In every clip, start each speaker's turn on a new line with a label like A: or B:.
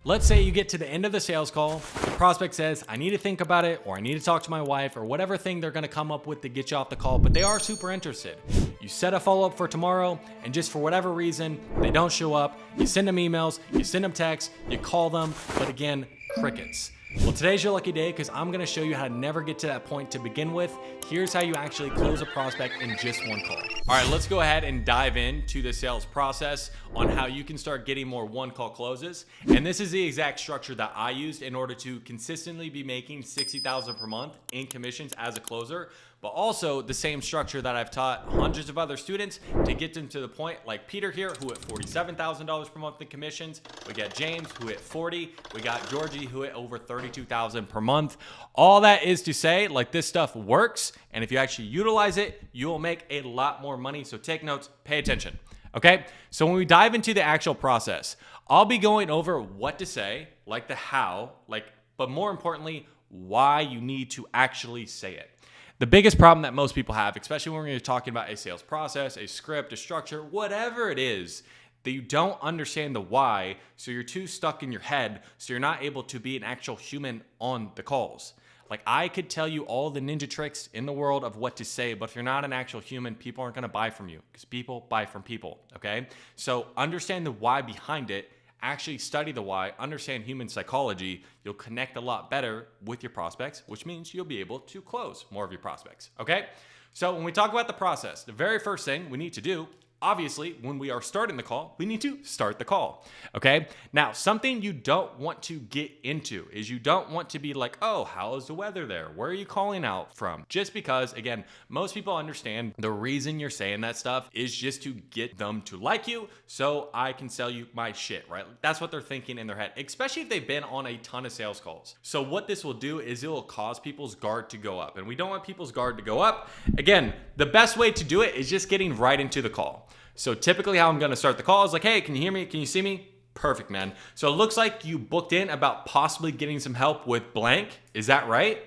A: Let's say you get to the end of the sales call, the prospect says, I need to think about it, or I need to talk to my wife, or whatever thing they're gonna come up with to get you off the call, but they are super interested. You set a follow-up for tomorrow, and just for whatever reason, they don't show up. You send them emails, you send them texts, you call them, but again, crickets. Well, today's your lucky day because I'm gonna show you how to never get to that point to begin with. Here's how you actually close a prospect in just one call. All right, let's go ahead and dive into the sales process on how you can start getting more one-call closes. And this is the exact structure that I used in order to consistently be making $60,000 per month in commissions as a closer, but also the same structure that I've taught hundreds of other students to get them to the point, like Peter here, who hit $47,000 per month in commissions. We got James, who hit 40. We got Georgie, who hit over $32,000 per month. All that is to say, like, this stuff works, and if you actually utilize it, you will make a lot more money. So take notes, pay attention. Okay, so when we dive into the actual process, I'll be going over what to say, like the how, but more importantly, why you need to actually say it. The biggest problem that most people have, especially when you're talking about a sales process, a script, a structure, whatever it is, that you don't understand the why, so you're too stuck in your head, so you're not able to be an actual human on the calls. Like, I could tell you all the ninja tricks in the world of what to say, but if you're not an actual human, people aren't gonna buy from you because people buy from people, okay? So understand the why behind it, actually study the why, understand human psychology, you'll connect a lot better with your prospects, which means you'll be able to close more of your prospects, okay? So when we talk about the process, the very first thing we need to do, obviously, when we are starting the call, we need to start the call, okay? Now, something you don't want to get into is you don't want to be like, oh, how is the weather there? Where are you calling out from? Just because, again, most people understand the reason you're saying that stuff is just to get them to like you so I can sell you my shit, right? That's what they're thinking in their head, especially if they've been on a ton of sales calls. So what this will do is it will cause people's guard to go up, and we don't want people's guard to go up. Again, the best way to do it is just getting right into the call. So typically how I'm gonna start the call is like, hey, can you hear me? Can you see me? Perfect, man. So it looks like you booked in about possibly getting some help with blank. Is that right?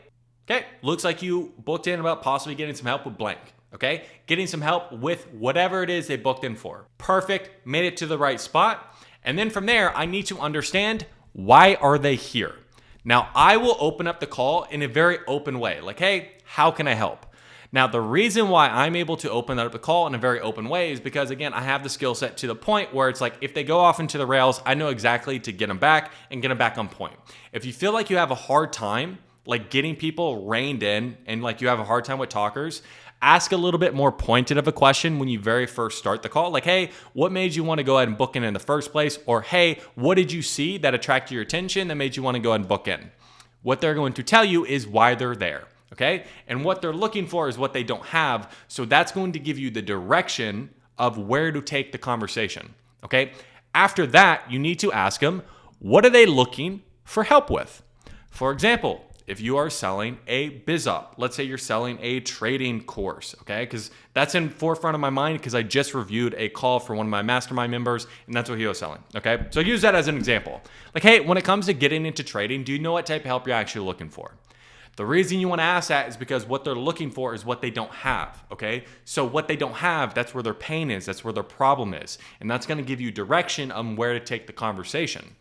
A: Okay, looks like you booked in about possibly getting some help with blank. Okay, getting some help with whatever it is they booked in for. Perfect, made it to the right spot. And then from there, I need to understand, why are they here? Now, I will open up the call in a very open way. Like, hey, how can I help? Now, the reason why I'm able to open up the call in a very open way is because, again, I have the skill set to the point where it's like, if they go off into the rails, I know exactly to get them back and get them back on point. If you feel like you have a hard time, like getting people reined in and like you have a hard time with talkers, ask a little bit more pointed of a question when you very first start the call. Like, hey, what made you want to go ahead and book in the first place? Or, hey, what did you see that attracted your attention that made you want to go ahead and book in? What they're going to tell you is why they're there. Okay? And what they're looking for is what they don't have. So that's going to give you the direction of where to take the conversation. Okay? After that, you need to ask them, what are they looking for help with? For example, if you are selling a BizUp, let's say you're selling a trading course, okay? Because that's in forefront of my mind because I just reviewed a call for one of my mastermind members and that's what he was selling, okay? So use that as an example. Like, hey, when it comes to getting into trading, do you know what type of help you're actually looking for? The reason you want to ask that is because what they're looking for is what they don't have, okay? So what they don't have, that's where their pain is, that's where their problem is. And that's going to give you direction on where to take the conversation.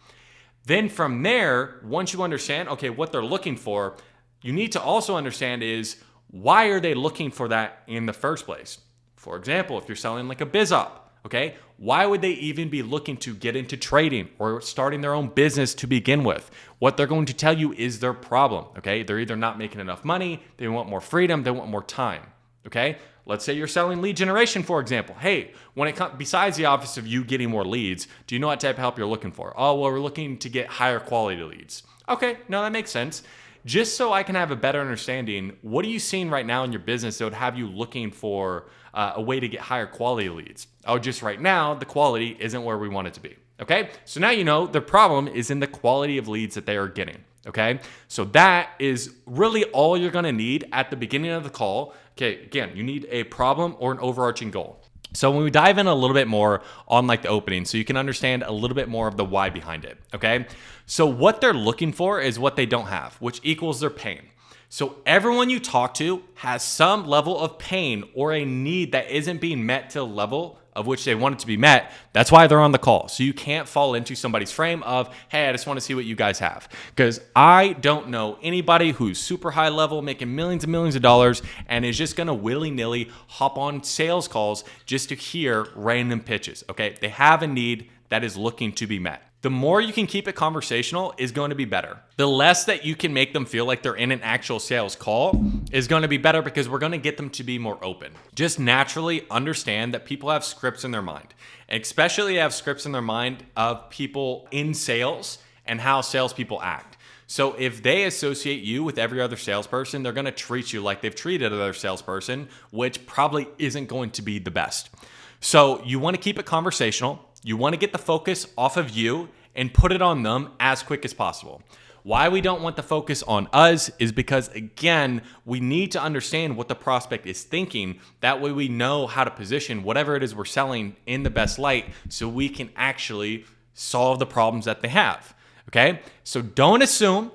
A: Then from there, once you understand, okay, what they're looking for, you need to also understand is, why are they looking for that in the first place? For example, if you're selling like a BizUp, okay, why would they even be looking to get into trading or starting their own business to begin with? What they're going to tell you is their problem, okay? They're either not making enough money, they want more freedom, they want more time, okay? Let's say you're selling lead generation, for example. Hey, when it comes, besides the office of you getting more leads, do you know what type of help you're looking for? Oh, well, we're looking to get higher quality leads. Okay, no, that makes sense. Just so I can have a better understanding, what are you seeing right now in your business that would have you looking for a way to get higher quality leads? Oh, just right now, the quality isn't where we want it to be. Okay, so now you know the problem is in the quality of leads that they are getting. Okay, so that is really all you're gonna need at the beginning of the call. Okay, again, you need a problem or an overarching goal. So when we dive in a little bit more on like the opening, so you can understand a little bit more of the why behind it, okay? So what they're looking for is what they don't have, which equals their pain. So everyone you talk to has some level of pain or a need that isn't being met to the level of which they want it to be met. That's why they're on the call. So you can't fall into somebody's frame of, hey, I just want to see what you guys have. Because I don't know anybody who's super high level, making millions and millions of dollars, and is just going to willy-nilly hop on sales calls just to hear random pitches, okay? They have a need that is looking to be met. The more you can keep it conversational is going to be better. The less that you can make them feel like they're in an actual sales call is going to be better, because we're going to get them to be more open. Just naturally understand that people have scripts in their mind, and especially have scripts in their mind of people in sales and how salespeople act. So if they associate you with every other salesperson, they're going to treat you like they've treated another salesperson, which probably isn't going to be the best. So you want to keep it conversational. You want to get the focus off of you and put it on them as quick as possible. Why we don't want the focus on us is because, again, we need to understand what the prospect is thinking. That way we know how to position whatever it is we're selling in the best light, so we can actually solve the problems that they have. Okay? So don't assume,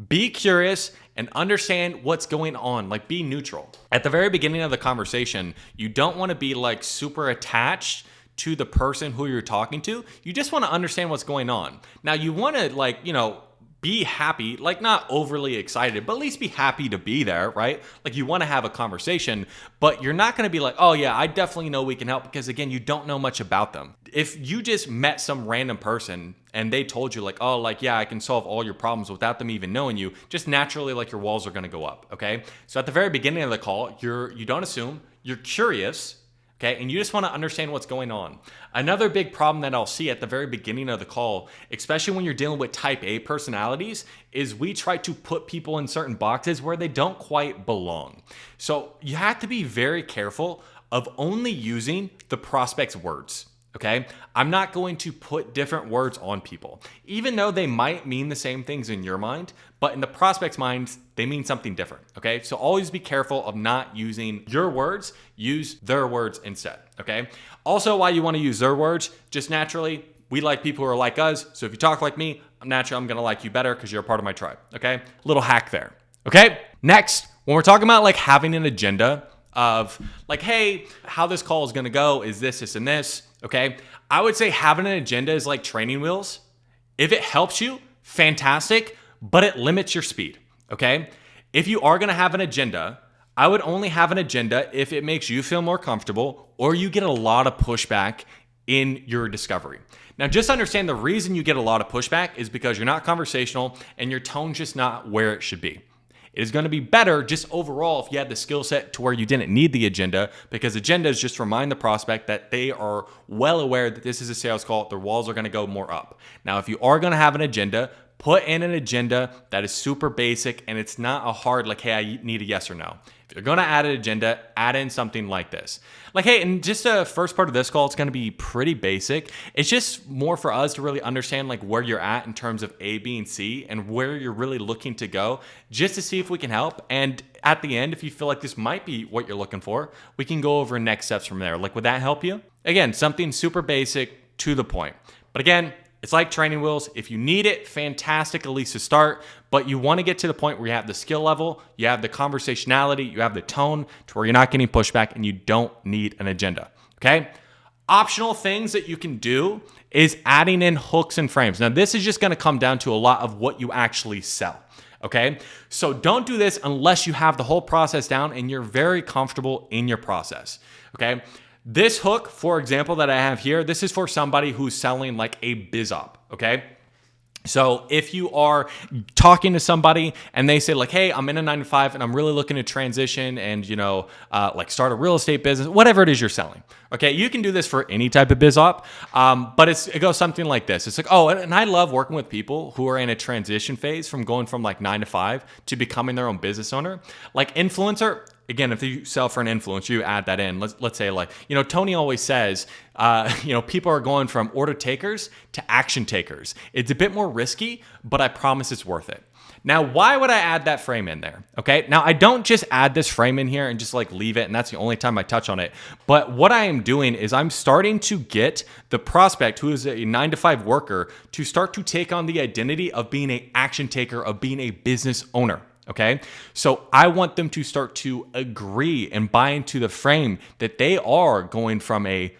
A: be curious, and understand what's going on. Like, be neutral. At the very beginning of the conversation, you don't want to be like super attached to the person who you're talking to. You just want to understand what's going on. Now, you want to be happy, like not overly excited, but at least be happy to be there, right? Like, you want to have a conversation, but you're not going to be like, oh yeah, I definitely know we can help, because again, you don't know much about them. If you just met some random person and they told you like, oh, like, yeah, I can solve all your problems without them even knowing you, just naturally, like, your walls are going to go up. Okay. So at the very beginning of the call, you don't assume, you're curious. Okay, and you just want to understand what's going on. Another big problem that I'll see at the very beginning of the call, especially when you're dealing with type A personalities, is we try to put people in certain boxes where they don't quite belong. So you have to be very careful of only using the prospect's words. Okay, I'm not going to put different words on people, even though they might mean the same things in your mind, but in the prospect's minds, they mean something different. Okay, so always be careful of not using your words, use their words instead. Okay, also, why you want to use their words, just naturally, we like people who are like us. So if you talk like me, I'm going to like you better because you're a part of my tribe. Okay, little hack there. Okay, next, when we're talking about like having an agenda of like, hey, how this call is going to go is this, and this. Okay, I would say having an agenda is like training wheels. If it helps you, fantastic, but it limits your speed. Okay, if you are going to have an agenda, I would only have an agenda if it makes you feel more comfortable or you get a lot of pushback in your discovery. Now, just understand the reason you get a lot of pushback is because you're not conversational and your tone's just not where it should be. It is going to be better just overall if you had the skill set to where you didn't need the agenda, because agendas just remind the prospect that they are well aware that this is a sales call. Their walls are going to go more up. Now, if you are going to have an agenda, put in an agenda that is super basic and it's not a hard like, hey, I need a yes or no. If you're going to add an agenda, add in something like this. Like, hey, and just the first part of this call, it's going to be pretty basic. It's just more for us to really understand like where you're at in terms of A, B, and C, and where you're really looking to go, just to see if we can help. And at the end, if you feel like this might be what you're looking for, we can go over next steps from there. Like, would that help you? Again, something super basic to the point. But again, it's like training wheels. If you need it, fantastic, at least to start, but you want to get to the point where you have the skill level, you have the conversationality, you have the tone to where you're not getting pushback and you don't need an agenda, okay? Optional things that you can do is adding in hooks and frames. Now, this is just going to come down to a lot of what you actually sell, okay? So don't do this unless you have the whole process down and you're very comfortable in your process, okay? This hook, for example, that I have here, this is for somebody who's selling like a biz op, okay? So if you are talking to somebody and they say like, hey, I'm in a 9-to-5 and I'm really looking to transition and, like start a real estate business, whatever it is you're selling. Okay. You can do this for any type of biz op. But it goes something like this. It's like, oh, and I love working with people who are in a transition phase from going from like 9-to-5 to becoming their own business owner. Like influencer. Again, if you sell for an influencer, you add that in. Let's say like, Tony always says, people are going from order takers to action takers. It's a bit more risky, but I promise it's worth it. Now, why would I add that frame in there? Okay. Now, I don't just add this frame in here and just like leave it, and that's the only time I touch on it. But what I am doing is I'm starting to get the prospect who is a 9-to-5 worker to start to take on the identity of being an action taker, of being a business owner. Okay, so I want them to start to agree and buy into the frame that they are going from a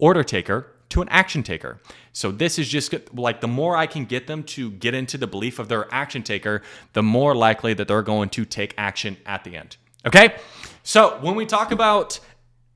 A: order taker to an action taker. So this is just like the more I can get them to get into the belief of their action taker, the more likely that they're going to take action at the end. Okay? So when we talk about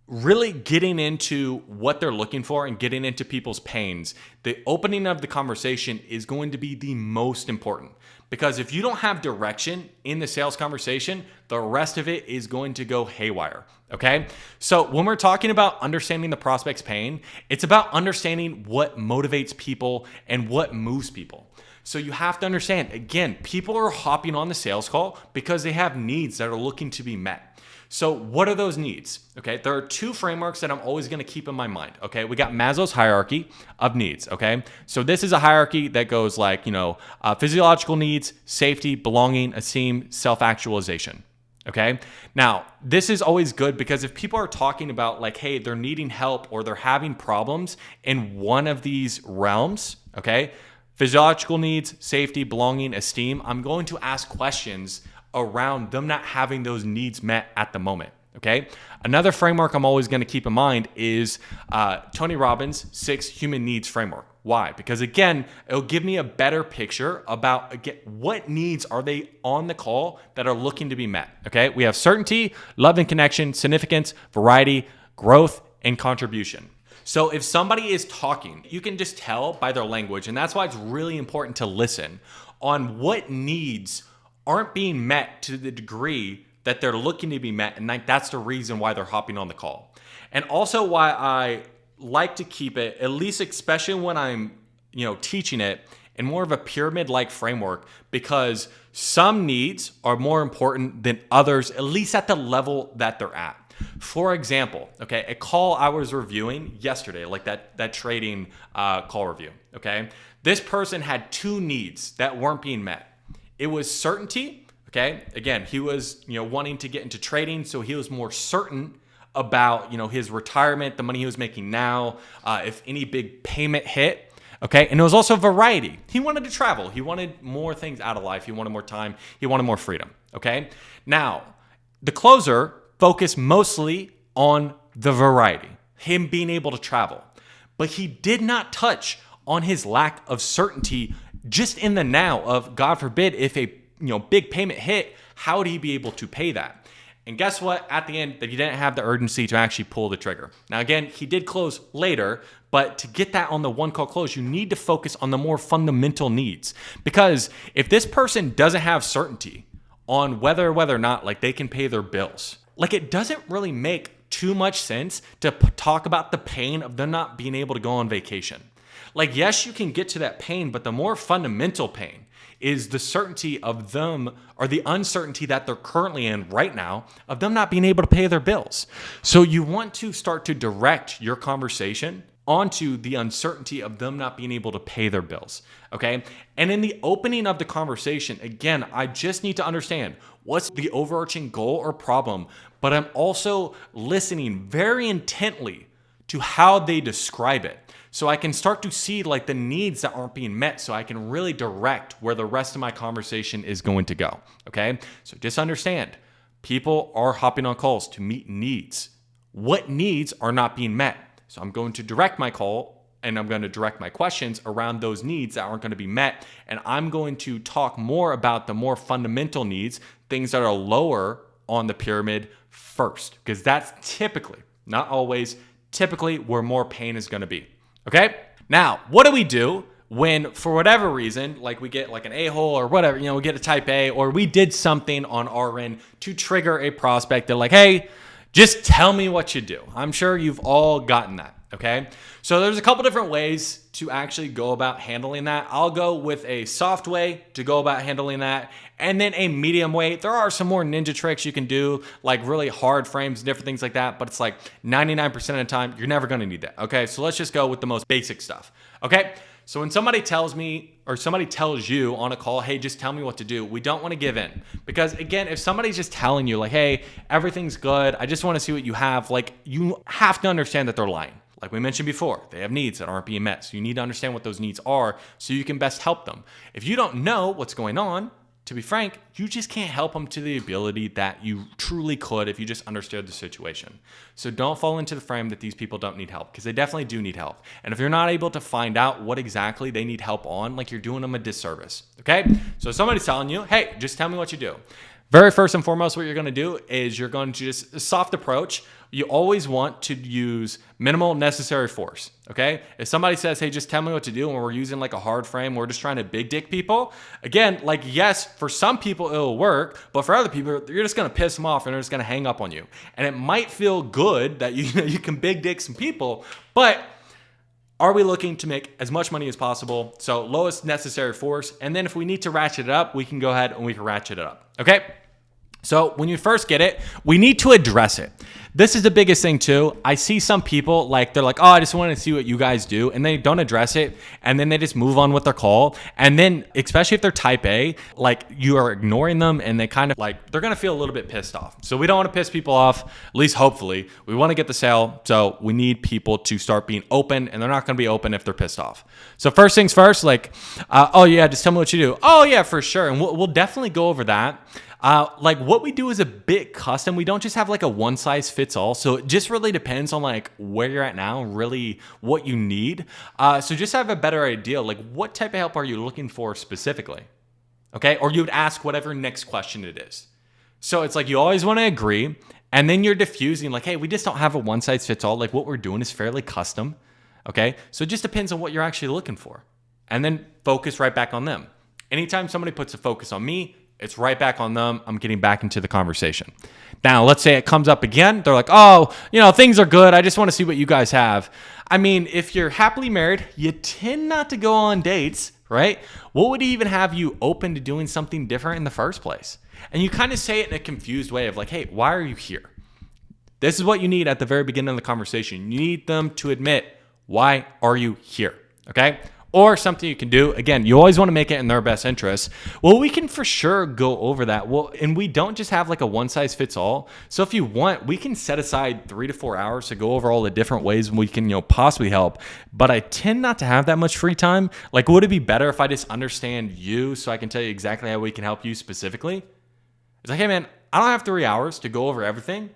A: really getting into what they're looking for and getting into people's pains, the opening of the conversation is going to be the most important. Because if you don't have direction in the sales conversation, the rest of it is going to go haywire. Okay? So when we're talking about understanding the prospect's pain, it's about understanding what motivates people and what moves people. So you have to understand, again, people are hopping on the sales call because they have needs that are looking to be met. So what are those needs? Okay, there are two frameworks that I'm always going to keep in my mind. Okay, we got Maslow's hierarchy of needs. Okay, so this is a hierarchy that goes like, physiological needs, safety, belonging, esteem, self-actualization. Okay, now this is always good because if people are talking about like, hey, they're needing help or they're having problems in one of these realms, okay, physiological needs, safety, belonging, esteem, I'm going to ask questions around them not having those needs met at the moment, okay? Another framework I'm always going to keep in mind is Tony Robbins' 6 human needs framework. Why? Because again, it'll give me a better picture about, again, what needs are they on the call that are looking to be met, okay? We have certainty, love and connection, significance, variety, growth, and contribution. So if somebody is talking, you can just tell by their language, and that's why it's really important to listen on what needs aren't being met to the degree that they're looking to be met. And that's the reason why they're hopping on the call. And also why I like to keep it, at least especially when I'm, teaching it, in more of a pyramid-like framework, because some needs are more important than others, at least at the level that they're at. For example, okay, a call I was reviewing yesterday, like that trading call review, okay? This person had 2 needs that weren't being met. It was certainty, okay? Again, he was, wanting to get into trading, so he was more certain about, his retirement, the money he was making now, if any big payment hit, okay? And it was also variety. He wanted to travel. He wanted more things out of life. He wanted more time. He wanted more freedom, okay? Now, the closer focused mostly on the variety, him being able to travel. But he did not touch on his lack of certainty just in the now of, God forbid, if a big payment hit, how would he be able to pay that? And guess what? At the end, that he didn't have the urgency to actually pull the trigger. Now, again, he did close later, but to get that on the one call close, you need to focus on the more fundamental needs. Because if this person doesn't have certainty on whether or not like they can pay their bills, like it doesn't really make too much sense to talk about the pain of them not being able to go on vacation. Like, yes, you can get to that pain, but the more fundamental pain is the certainty of them, or the uncertainty that they're currently in right now of them not being able to pay their bills. So you want to start to direct your conversation onto the uncertainty of them not being able to pay their bills, okay? And in the opening of the conversation, again, I just need to understand what's the overarching goal or problem, but I'm also listening very intently to how they describe it. So I can start to see like the needs that aren't being met, so I can really direct where the rest of my conversation is going to go, okay? So just understand, people are hopping on calls to meet needs. What needs are not being met? So I'm going to direct my call and I'm going to direct my questions around those needs that aren't going to be met. And I'm going to talk more about the more fundamental needs, things that are lower on the pyramid first, because that's typically, not always, typically where more pain is going to be. Okay? Now, what do we do when, for whatever reason, like we get like an a-hole or whatever, we get a type A, or we did something on our end to trigger a prospect. They're like, hey, just tell me what you do. I'm sure you've all gotten that, okay? So there's a couple different ways to actually go about handling that. I'll go with a soft way to go about handling that, and then a medium way. There are some more ninja tricks you can do, like really hard frames, different things like that, but it's like 99% of the time, you're never gonna need that, okay? So let's just go with the most basic stuff, okay? So when somebody tells me, or somebody tells you on a call, hey, just tell me what to do, we don't want to give in. Because again, if somebody's just telling you like, hey, everything's good, I just want to see what you have, like you have to understand that they're lying. Like we mentioned before, they have needs that aren't being met. So you need to understand what those needs are so you can best help them. If you don't know what's going on, to be frank, you just can't help them to the ability that you truly could if you just understood the situation. So don't fall into the frame that these people don't need help, because they definitely do need help. And if you're not able to find out what exactly they need help on, like, you're doing them a disservice, okay? So if somebody's telling you, hey, just tell me what you do. Very first and foremost, what you're going to do is you're going to just a soft approach. You always want to use minimal necessary force, okay? If somebody says, hey, just tell me what to do, and we're using like a hard frame, we're just trying to big dick people. Again, like, yes, for some people it'll work, but for other people, you're just going to piss them off and they're just going to hang up on you. And it might feel good that you can big dick some people, but are we looking to make as much money as possible? So lowest necessary force. And then if we need to ratchet it up, we can go ahead and we can ratchet it up. Okay? So when you first get it, we need to address it. This is the biggest thing too. I see some people like, they're like, oh, I just want to see what you guys do. And they don't address it. And then they just move on with their call. And then, especially if they're type A, like, you are ignoring them and they kind of like, they're going to feel a little bit pissed off. So we don't want to piss people off, at least hopefully. We want to get the sale. So we need people to start being open, and they're not going to be open if they're pissed off. So first things first, like, oh yeah, just tell me what you do. Oh yeah, for sure. And we'll definitely go over that. Like, what we do is a bit custom. We don't just have like a one size fits all. So it just really depends on like where you're at now, really what you need. So just have a better idea, like, what type of help are you looking for specifically? Okay. Or you would ask whatever next question it is. So it's like, you always want to agree, and then you're diffusing like, hey, we just don't have a one size fits all. Like, what we're doing is fairly custom. Okay. So it just depends on what you're actually looking for, and then focus right back on them. Anytime somebody puts a focus on me, it's right back on them. I'm getting back into the conversation. Now, let's say it comes up again. They're like, oh, things are good. I just want to see what you guys have. I mean, if you're happily married, you tend not to go on dates, right? What would even have you open to doing something different in the first place? And you kind of say it in a confused way of like, hey, why are you here? This is what you need at the very beginning of the conversation. You need them to admit, why are you here? Okay? Or something you can do, again, you always want to make it in their best interest. Well, we can for sure go over that. Well, and we don't just have like a one size fits all. So if you want, we can set aside 3 to 4 hours to go over all the different ways we can, possibly help. But I tend not to have that much free time. Like, would it be better if I just understand you so I can tell you exactly how we can help you specifically? It's like, hey man, I don't have 3 hours to go over everything.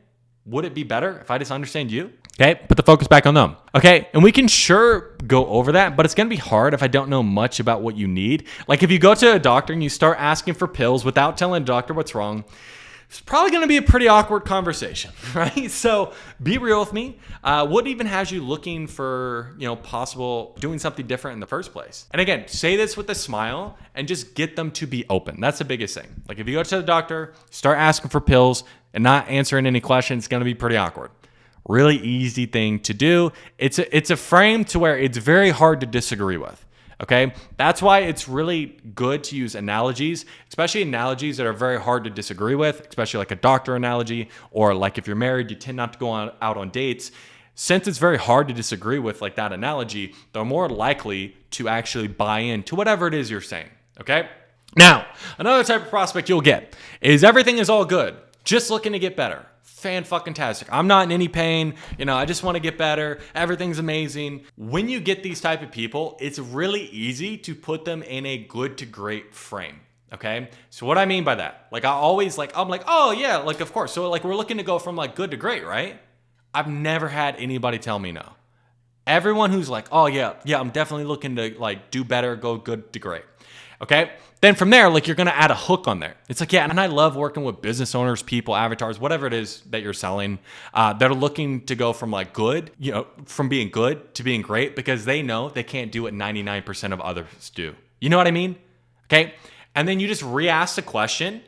A: Would it be better if I just understand you? Okay, put the focus back on them. Okay, and we can sure go over that, but it's gonna be hard if I don't know much about what you need. Like, if you go to a doctor and you start asking for pills without telling the doctor what's wrong, it's probably gonna be a pretty awkward conversation, right? So be real with me. What even has you looking for, possible doing something different in the first place? And again, say this with a smile and just get them to be open. That's the biggest thing. Like, if you go to the doctor, start asking for pills and not answering any questions, it's gonna be pretty awkward. Really easy thing to do. It's a frame to where it's very hard to disagree with. Okay, that's why it's really good to use analogies, especially analogies that are very hard to disagree with, especially like a doctor analogy, or like if you're married, you tend not to go out on dates. Since it's very hard to disagree with like that analogy, they're more likely to actually buy into whatever it is you're saying. Okay, now another type of prospect you'll get is everything is all good, just looking to get better. Fan-fucking-tastic. I'm not in any pain. I just want to get better. Everything's amazing. When you get these type of people, it's really easy to put them in a good to great frame. Okay. So what I mean by that, like, I'm like, oh yeah, like, of course. So like, we're looking to go from like good to great, right? I've never had anybody tell me no. Everyone who's like, oh yeah, I'm definitely looking to like do better, go good to great. Okay. Then from there, like, you're going to add a hook on there. It's like, yeah, and I love working with business owners, people, avatars, whatever it is that you're selling, that are looking to go from like good, from being good to being great, because they know they can't do what 99% of others do. You know what I mean? Okay. And then you just re-ask the question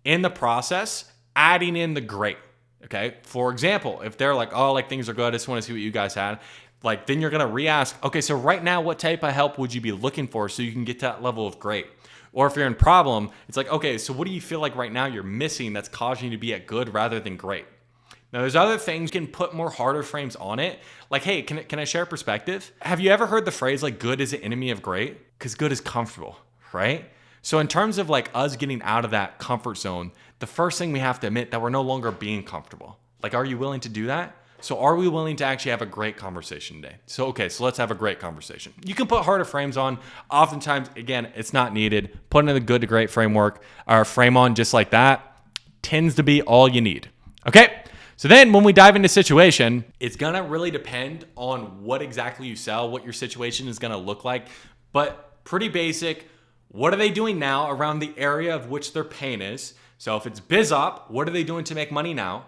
A: in the process, adding in the great. Okay. For example, if they're like, oh, like, things are good, I just want to see what you guys had. Like, then you're going to re-ask, okay, so right now, what type of help would you be looking for so you can get to that level of great? Or if you're in problem, it's like, okay, so what do you feel like right now you're missing that's causing you to be at good rather than great? Now, there's other things you can put more harder frames on it. Like, hey, can I share a perspective? Have you ever heard the phrase like good is the enemy of great? Because good is comfortable, right? So in terms of like us getting out of that comfort zone, the first thing we have to admit that we're no longer being comfortable. Like, are you willing to do that? So are we willing to actually have a great conversation today? So let's have a great conversation. You can put harder frames on. Oftentimes, again, it's not needed. Putting in a good to great framework or frame on just like that tends to be all you need. Okay? So then when we dive into situation, it's going to really depend on what exactly you sell, what your situation is going to look like. But pretty basic, what are they doing now around the area of which their pain is? So if it's biz op, what are they doing to make money now?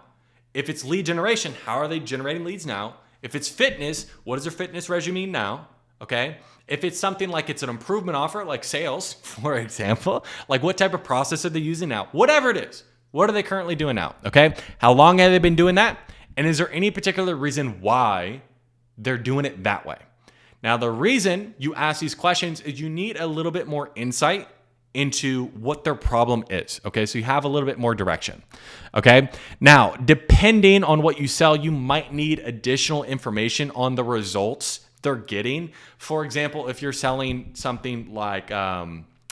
A: If it's lead generation, how are they generating leads now? If it's fitness, what is their fitness regime now? Okay. If it's something like it's an improvement offer, like sales, for example, like what type of process are they using now? Whatever it is, what are they currently doing now? Okay. How long have they been doing that? And is there any particular reason why they're doing it that way? Now, the reason you ask these questions is you need a little bit more insight into what their problem is. Okay, so you have a little bit more direction. Okay, now depending on what you sell, you might need additional information on the results they're getting. For example, if you're selling something like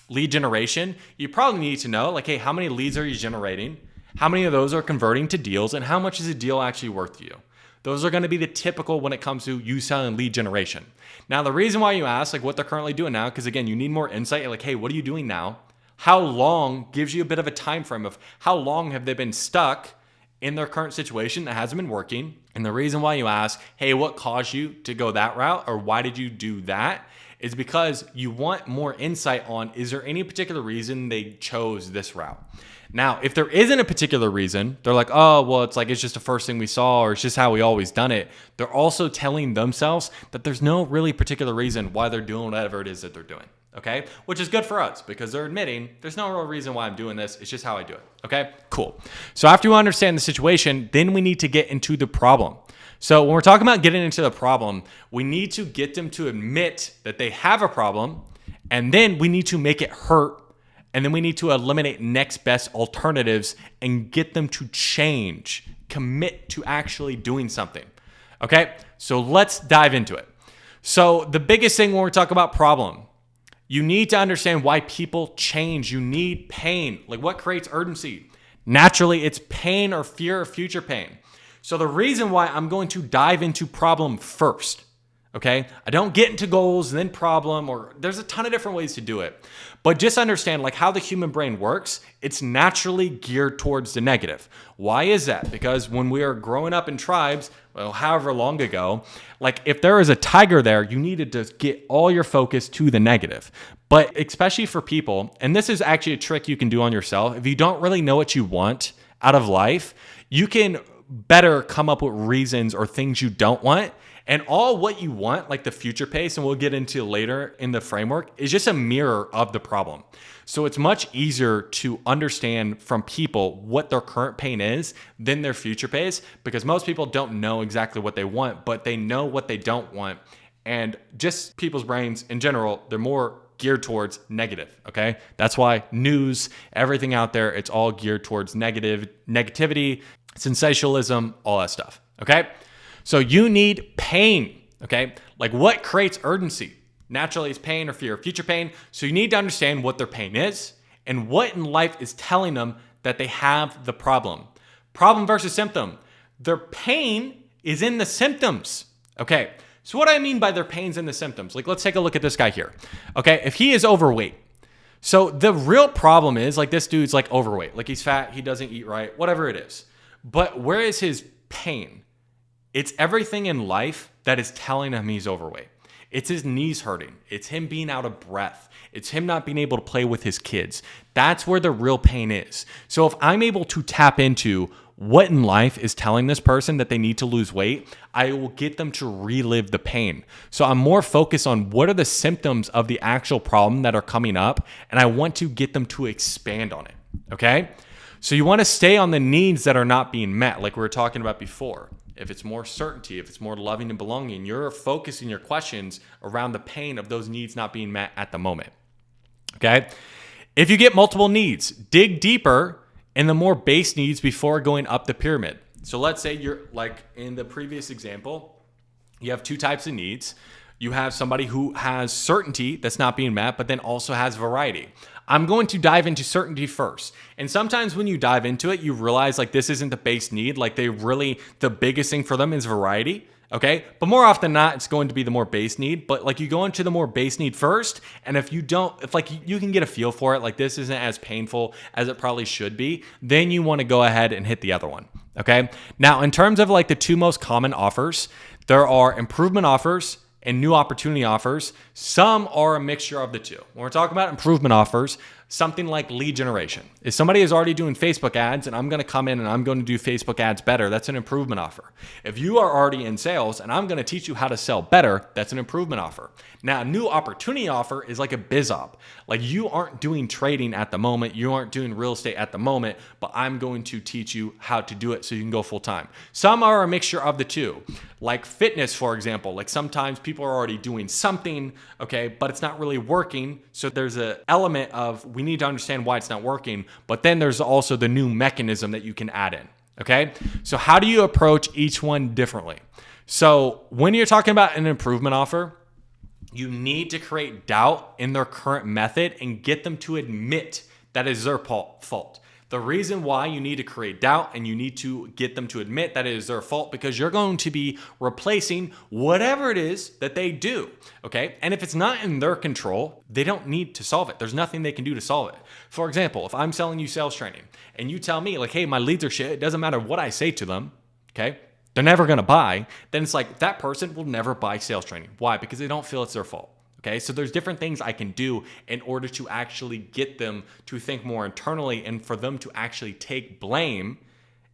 A: lead generation, you probably need to know, like, hey, how many leads are you generating? How many of those are converting to deals? And how much is a deal actually worth to you? Those are going to be the typical when it comes to you selling lead generation. Now, the reason why you ask like what they're currently doing now, because again, you need more insight. You're like, hey, what are you doing now? How long gives you a bit of a time frame of how long have they been stuck in their current situation that hasn't been working? And the reason why you ask, hey, what caused you to go that route, or why did you do that, is because you want more insight on, is there any particular reason they chose this route? Now, if there isn't a particular reason, they're like, oh, well, it's just the first thing we saw, or it's just how we always done it. They're also telling themselves that there's no really particular reason why they're doing whatever it is that they're doing. Okay, which is good for us because they're admitting there's no real reason why I'm doing this. It's just how I do it. Okay, cool. So after you understand the situation, then we need to get into the problem. So when we're talking about getting into the problem, we need to get them to admit that they have a problem, and then we need to make it hurt. And then we need to eliminate next best alternatives and get them to change, commit to actually doing something. Okay, so let's dive into it. So the biggest thing when we're talking about problem, you need to understand why people change. You need pain. Like what creates urgency? Naturally, it's pain or fear of future pain. So the reason why I'm going to dive into problem first, okay? I don't get into goals and then problem, or there's a ton of different ways to do it. But just understand like how the human brain works, it's naturally geared towards the negative. Why is that? Because when we are growing up in tribes, well, however long ago, like if there is a tiger there, you needed to get all your focus to the negative. But especially for people, and this is actually a trick you can do on yourself, if you don't really know what you want out of life, you can better come up with reasons or things you don't want. And all what you want, like the future pace, and we'll get into later in the framework, is just a mirror of the problem. So it's much easier to understand from people what their current pain is than their future pace, because most people don't know exactly what they want, but they know what they don't want. And just people's brains in general, they're more geared towards negative, okay? That's why news, everything out there, it's all geared towards negativity, sensationalism, all that stuff, okay? So you need pain, okay? Like what creates urgency? Naturally, it's pain or fear of future pain. So you need to understand what their pain is and what in life is telling them that they have the problem. Problem versus symptom. Their pain is in the symptoms, okay? So what do I mean by their pain's in the symptoms? Like let's take a look at this guy here, okay? If he is overweight, so the real problem is like this dude's like overweight, like he's fat, he doesn't eat right, whatever it is. But where is his pain? It's everything in life that is telling him he's overweight. It's his knees hurting. It's him being out of breath. It's him not being able to play with his kids. That's where the real pain is. So if I'm able to tap into what in life is telling this person that they need to lose weight, I will get them to relive the pain. So I'm more focused on what are the symptoms of the actual problem that are coming up, and I want to get them to expand on it, okay? So you want to stay on the needs that are not being met, like we were talking about before. If it's more certainty, if it's more loving and belonging, you're focusing your questions around the pain of those needs not being met at the moment, okay? If you get multiple needs, dig deeper in the more base needs before going up the pyramid. So let's say you're like in the previous example, you have two types of needs. You have somebody who has certainty that's not being met, but then also has variety. I'm going to dive into certainty first. And sometimes when you dive into it, you realize like this isn't the base need. Like the biggest thing for them is variety. Okay. But more often than not, it's going to be the more base need. But like you go into the more base need first. And if you can get a feel for it, like this isn't as painful as it probably should be, then you want to go ahead and hit the other one. Okay. Now, in terms of like the two most common offers, there are improvement offers and new opportunity offers. Some are a mixture of the two. When we're talking about improvement offers, something like lead generation. If somebody is already doing Facebook ads and I'm going to come in and I'm going to do Facebook ads better, that's an improvement offer. If you are already in sales and I'm going to teach you how to sell better, that's an improvement offer. Now, a new opportunity offer is like a biz op. Like you aren't doing trading at the moment, you aren't doing real estate at the moment, but I'm going to teach you how to do it so you can go full time. Some are a mixture of the two. Like fitness, for example, like sometimes people are already doing something, okay, but it's not really working. So there's an element of we need to understand why it's not working, but then there's also the new mechanism that you can add in, okay? So how do you approach each one differently? So when you're talking about an improvement offer, you need to create doubt in their current method and get them to admit that it is their fault. The reason why you need to create doubt and you need to get them to admit that it is their fault because you're going to be replacing whatever it is that they do, okay? And if it's not in their control, they don't need to solve it. There's nothing they can do to solve it. For example, if I'm selling you sales training and you tell me like, hey, my leads are shit, it doesn't matter what I say to them, okay? They're never gonna buy, then it's like that person will never buy sales training. Why? Because they don't feel it's their fault. Okay, so there's different things I can do in order to actually get them to think more internally and for them to actually take blame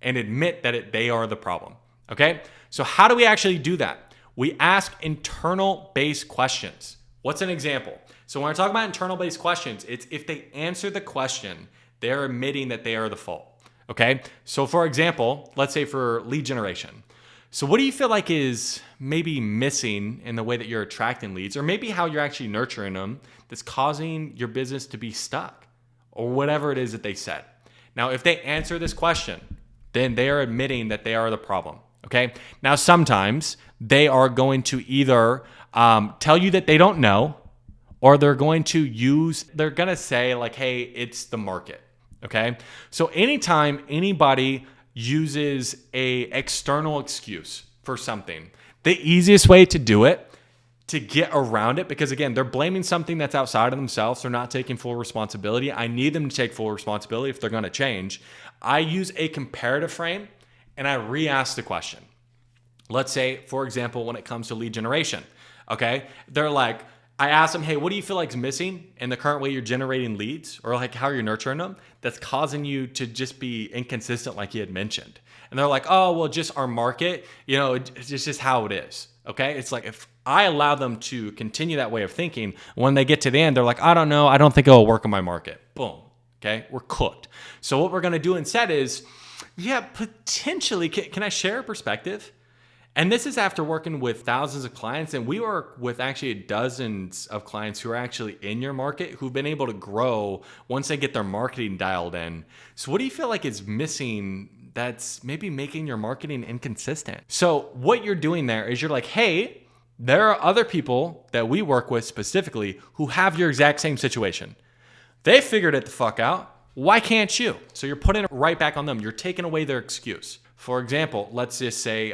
A: and admit that they are the problem. Okay, so how do we actually do that? We ask internal based questions. What's an example? So when I talk about internal based questions, it's if they answer the question, they're admitting that they are the fault. Okay, so for example, let's say for lead generation. So what do you feel like is maybe missing in the way that you're attracting leads, or maybe how you're actually nurturing them that's causing your business to be stuck, or whatever it is that they said? Now, if they answer this question, then they are admitting that they are the problem, okay? Now, sometimes they are going to either tell you that they don't know, or they're going to say like, hey, it's the market, okay? So anytime anybody uses a external excuse for something, the easiest way to do it, to get around it, because again, they're blaming something that's outside of themselves. They're not taking full responsibility. I need them to take full responsibility if they're going to change. I use a comparative frame and I re-ask the question. Let's say, for example, when it comes to lead generation, okay, they're like, I asked them, hey, what do you feel like is missing in the current way you're generating leads, or like how you're nurturing them, that's causing you to just be inconsistent like you had mentioned? And they're like, oh, well, just our market, it's just how it is. Okay. It's like if I allow them to continue that way of thinking, when they get to the end, they're like, I don't know. I don't think it'll work in my market. Boom. Okay. We're cooked. So what we're going to do instead is, yeah, potentially, can I share a perspective? And this is after working with thousands of clients, and we work with actually dozens of clients who are actually in your market who've been able to grow once they get their marketing dialed in. So what do you feel like is missing that's maybe making your marketing inconsistent? So what you're doing there is you're like, hey, there are other people that we work with specifically who have your exact same situation. They figured it the fuck out. Why can't you? So you're putting it right back on them. You're taking away their excuse. For example, let's just say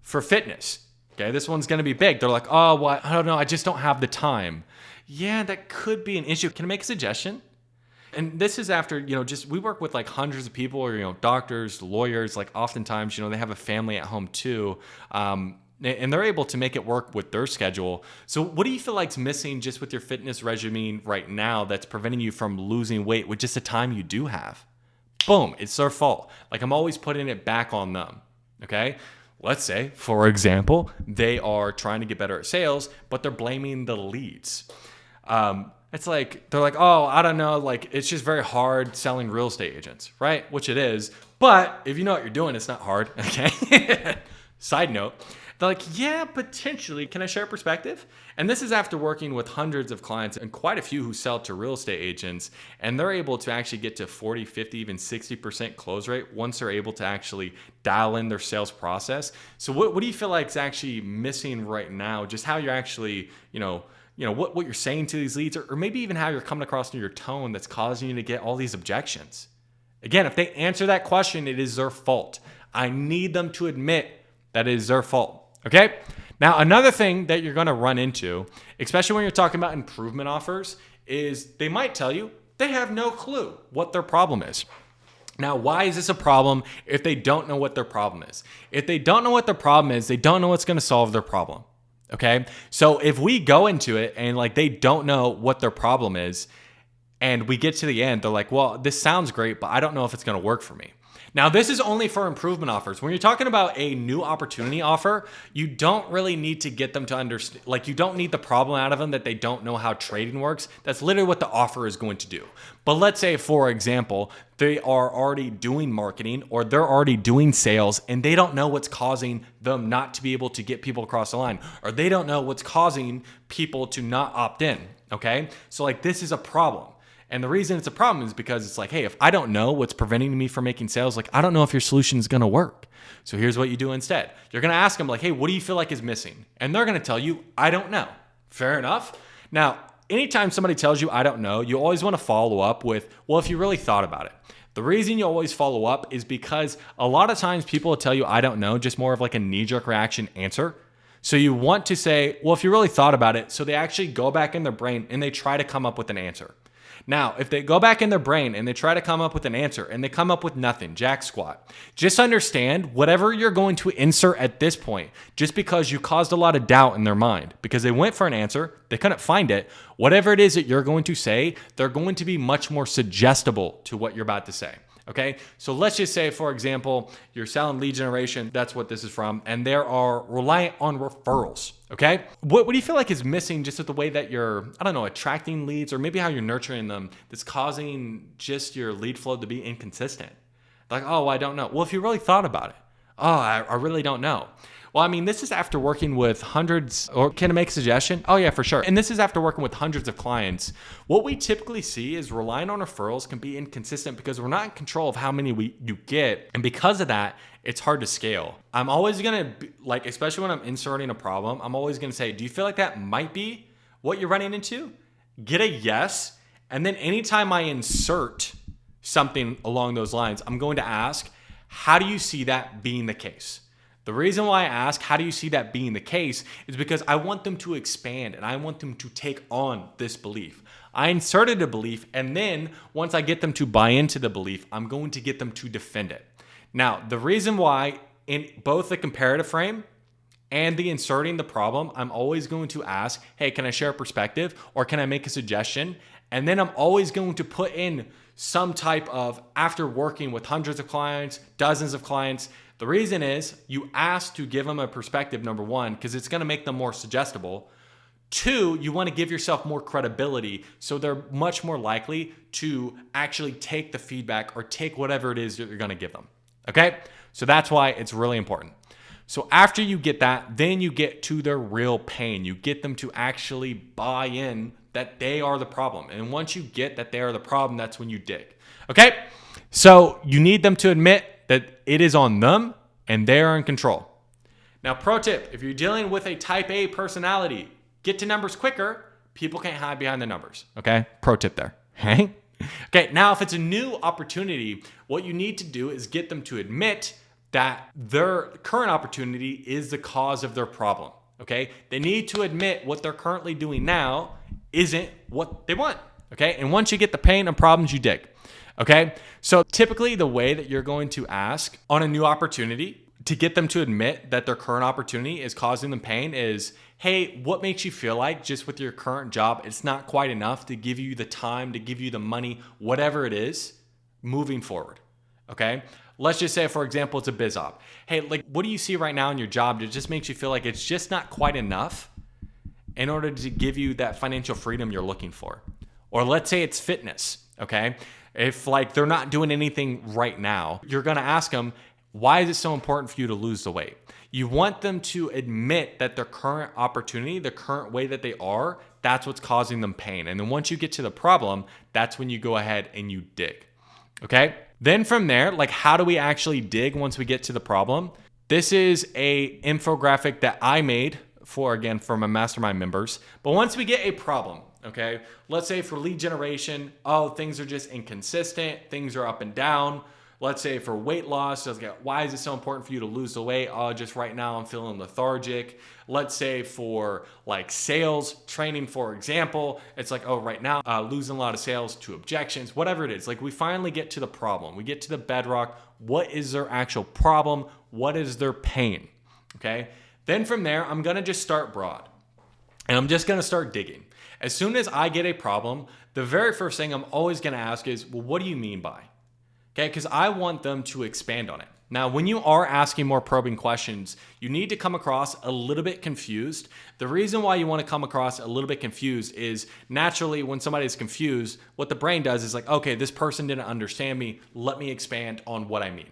A: for fitness, okay, this one's going to be big. They're like, oh, well, I don't know. I just don't have the time. Yeah, that could be an issue. Can I make a suggestion? And this is after, we work with like hundreds of people or, doctors, lawyers, like oftentimes, they have a family at home too. And they're able to make it work with their schedule. So what do you feel like's missing just with your fitness regimen right now that's preventing you from losing weight with just the time you do have? Boom, it's their fault. Like I'm always putting it back on them, okay? Let's say, for example, they are trying to get better at sales, but they're blaming the leads. It's like, they're like, oh, I don't know, like it's just very hard selling real estate agents, right? Which it is, but if you know what you're doing, it's not hard, okay? Side note, they're like, yeah, potentially. Can I share a perspective? And this is after working with hundreds of clients and quite a few who sell to real estate agents. And they're able to actually get to 40, 50, even 60% close rate once they're able to actually dial in their sales process. So what do you feel like is actually missing right now? Just how you're actually, what you're saying to these leads, or maybe even how you're coming across in your tone that's causing you to get all these objections. Again, if they answer that question, it is their fault. I need them to admit that it is their fault. Okay? Now, another thing that you're going to run into, especially when you're talking about improvement offers, is they might tell you they have no clue what their problem is. Now, why is this a problem if they don't know what their problem is? If they don't know what their problem is, they don't know what's going to solve their problem. Okay? So if we go into it and they don't know what their problem is, and we get to the end, they're like, well, this sounds great, but I don't know if it's going to work for me. Now, this is only for improvement offers. When you're talking about a new opportunity offer, you don't really need to get them to understand, you don't need the problem out of them that they don't know how trading works. That's literally what the offer is going to do. But let's say, for example, they are already doing marketing or they're already doing sales and they don't know what's causing them not to be able to get people across the line, or they don't know what's causing people to not opt in. Okay? So this is a problem. And the reason it's a problem is because it's hey, if I don't know what's preventing me from making sales, I don't know if your solution is going to work. So here's what you do instead. You're going to ask them hey, what do you feel like is missing? And they're going to tell you, I don't know. Fair enough. Now, anytime somebody tells you, I don't know, you always want to follow up with, well, if you really thought about it. The reason you always follow up is because a lot of times people will tell you, I don't know, just more of a knee-jerk reaction answer. So you want to say, well, if you really thought about it, so they actually go back in their brain and they try to come up with an answer. Now, if they go back in their brain and they try to come up with an answer and they come up with nothing, jack squat, just understand whatever you're going to insert at this point, just because you caused a lot of doubt in their mind, because they went for an answer, they couldn't find it, whatever it is that you're going to say, they're going to be much more suggestible to what you're about to say. Okay, so let's just say, for example, you're selling lead generation. That's what this is from. And they are reliant on referrals. Okay, what do you feel like is missing just with the way that you're, attracting leads, or maybe how you're nurturing them, that's causing just your lead flow to be inconsistent? Oh, I don't know. Well, if you really thought about it, I really don't know. Well, this is after working with hundreds, or can I make a suggestion? Oh yeah, for sure. And this is after working with hundreds of clients. What we typically see is relying on referrals can be inconsistent because we're not in control of how many you get. And because of that, it's hard to scale. I'm always going to, especially when I'm inserting a problem, I'm always going to say, do you feel like that might be what you're running into? Get a yes. And then anytime I insert something along those lines, I'm going to ask, how do you see that being the case? The reason why I ask, how do you see that being the case, is because I want them to expand and I want them to take on this belief. I inserted a belief, and then once I get them to buy into the belief, I'm going to get them to defend it. Now, the reason why in both the comparative frame and the inserting the problem, I'm always going to ask, hey, can I share a perspective, or can I make a suggestion? And then I'm always going to put in some type of, after working with hundreds of clients, dozens of clients. The reason is you ask to give them a perspective, number one, because it's going to make them more suggestible. Two, you want to give yourself more credibility, so they're much more likely to actually take the feedback or take whatever it is that you're going to give them. Okay? So that's why it's really important. So after you get that, then you get to their real pain. You get them to actually buy in that they are the problem. And once you get that they are the problem, that's when you dig. Okay? So you need them to admit that it is on them and they are in control. Now, pro tip, if you're dealing with a type A personality, get to numbers quicker. People can't hide behind the numbers. Okay? Pro tip there. Okay, now if it's a new opportunity, what you need to do is get them to admit that their current opportunity is the cause of their problem. Okay? They need to admit what they're currently doing now isn't what they want. Okay? And once you get the pain and problems, you dig. Okay? So typically the way that you're going to ask on a new opportunity to get them to admit that their current opportunity is causing them pain is, hey, what makes you feel like just with your current job, it's not quite enough to give you the time, to give you the money, whatever it is, moving forward. Okay? Let's just say, for example, it's a biz op. Hey, what do you see right now in your job that just makes you feel like it's just not quite enough in order to give you that financial freedom you're looking for? Or let's say it's fitness, okay? If they're not doing anything right now, you're gonna ask them, why is it so important for you to lose the weight? You want them to admit that their current opportunity, the current way that they are, that's what's causing them pain. And then once you get to the problem, that's when you go ahead and you dig, okay? Then from there, how do we actually dig once we get to the problem? This is a infographic that I made for my mastermind members. But once we get a problem, okay, let's say for lead generation, oh, things are just inconsistent, things are up and down. Let's say for weight loss, why is it so important for you to lose the weight? Oh, just right now I'm feeling lethargic. Let's say for like sales training, for example, it's like, oh, right now losing a lot of sales to objections, whatever it is. Like we finally get to the problem. We get to the bedrock. What is their actual problem? What is their pain? Okay. Then from there, I'm going to just start broad and I'm just going to start digging. As soon as I get a problem, the very first thing I'm always going to ask is, well, what do you mean by? Okay, because I want them to expand on it. Now, when you are asking more probing questions, you need to come across a little bit confused. The reason why you want to come across a little bit confused is naturally when somebody is confused, what the brain does is like, okay, this person didn't understand me. Let me expand on what I mean.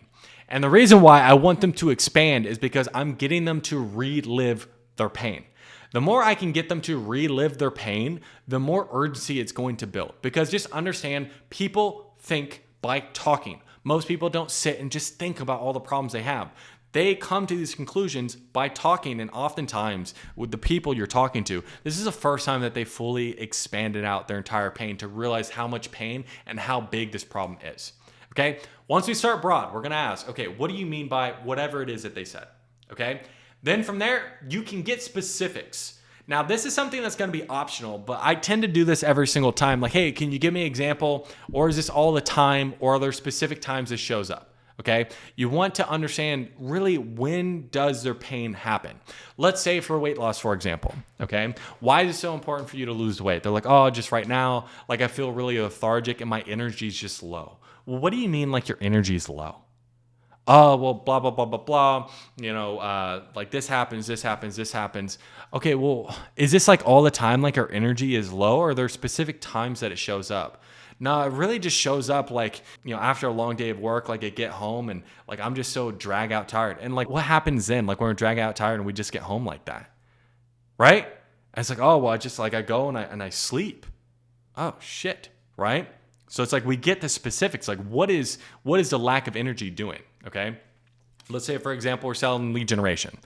A: And the reason why I want them to expand is because I'm getting them to relive their pain. The more I can get them to relive their pain, the more urgency it's going to build. Because just understand, people think by talking. Most people don't sit and just think about all the problems they have. They come to these conclusions by talking, and oftentimes with the people you're talking to, this is the first time that they fully expanded out their entire pain to realize how much pain and how big this problem is. Okay? Once we start broad, we're gonna ask, okay, what do you mean by whatever it is that they said? Okay? Then from there, you can get specifics. Now, this is something that's going to be optional, but I tend to do this every single time. Like, hey, can you give me an example? Or is this all the time? Or are there specific times this shows up? Okay. You want to understand really when does their pain happen? Let's say for weight loss, for example. Okay. Why is it so important for you to lose weight? They're like, oh, just right now, like I feel really lethargic and my energy is just low. Well, what do you mean like your energy is low? Oh, well, blah, blah, blah, blah, blah. You know, like this happens, this happens, this happens. Okay, well, is this like all the time, like our energy is low, or are there specific times that it shows up? No, it really just shows up like, you know, after a long day of work, like I get home and like I'm just so drag out tired. And like what happens then? Like when we're drag out tired and we just get home like that, right? And it's like, oh, well, I just like I go and I sleep. Oh, shit, right? So it's like we get the specifics, like what is the lack of energy doing, okay? Let's say, for example, we're selling lead generation.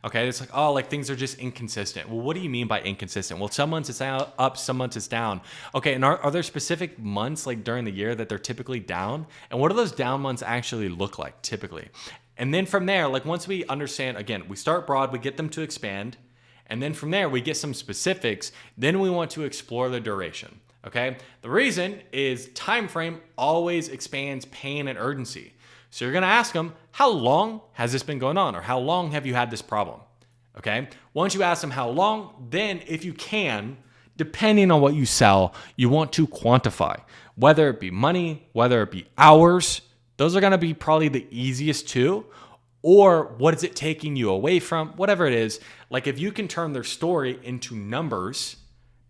A: Okay, it's like, oh, like things are just inconsistent. Well, what do you mean by inconsistent? Well, some months it's up, some months it's down. Okay, and are there specific months like during the year that they're typically down? And what do those down months actually look like typically? And then from there, like once we understand, again, we start broad, we get them to expand. And then from there, we get some specifics. Then we want to explore the duration. Okay, the reason is time frame always expands pain and urgency. So you're going to ask them, how long has this been going on? Or how long have you had this problem? Okay. Once you ask them how long, then if you can, depending on what you sell, you want to quantify, whether it be money, whether it be hours. Those are going to be probably the easiest two. Or what is it taking you away from? Whatever it is. Like if you can turn their story into numbers,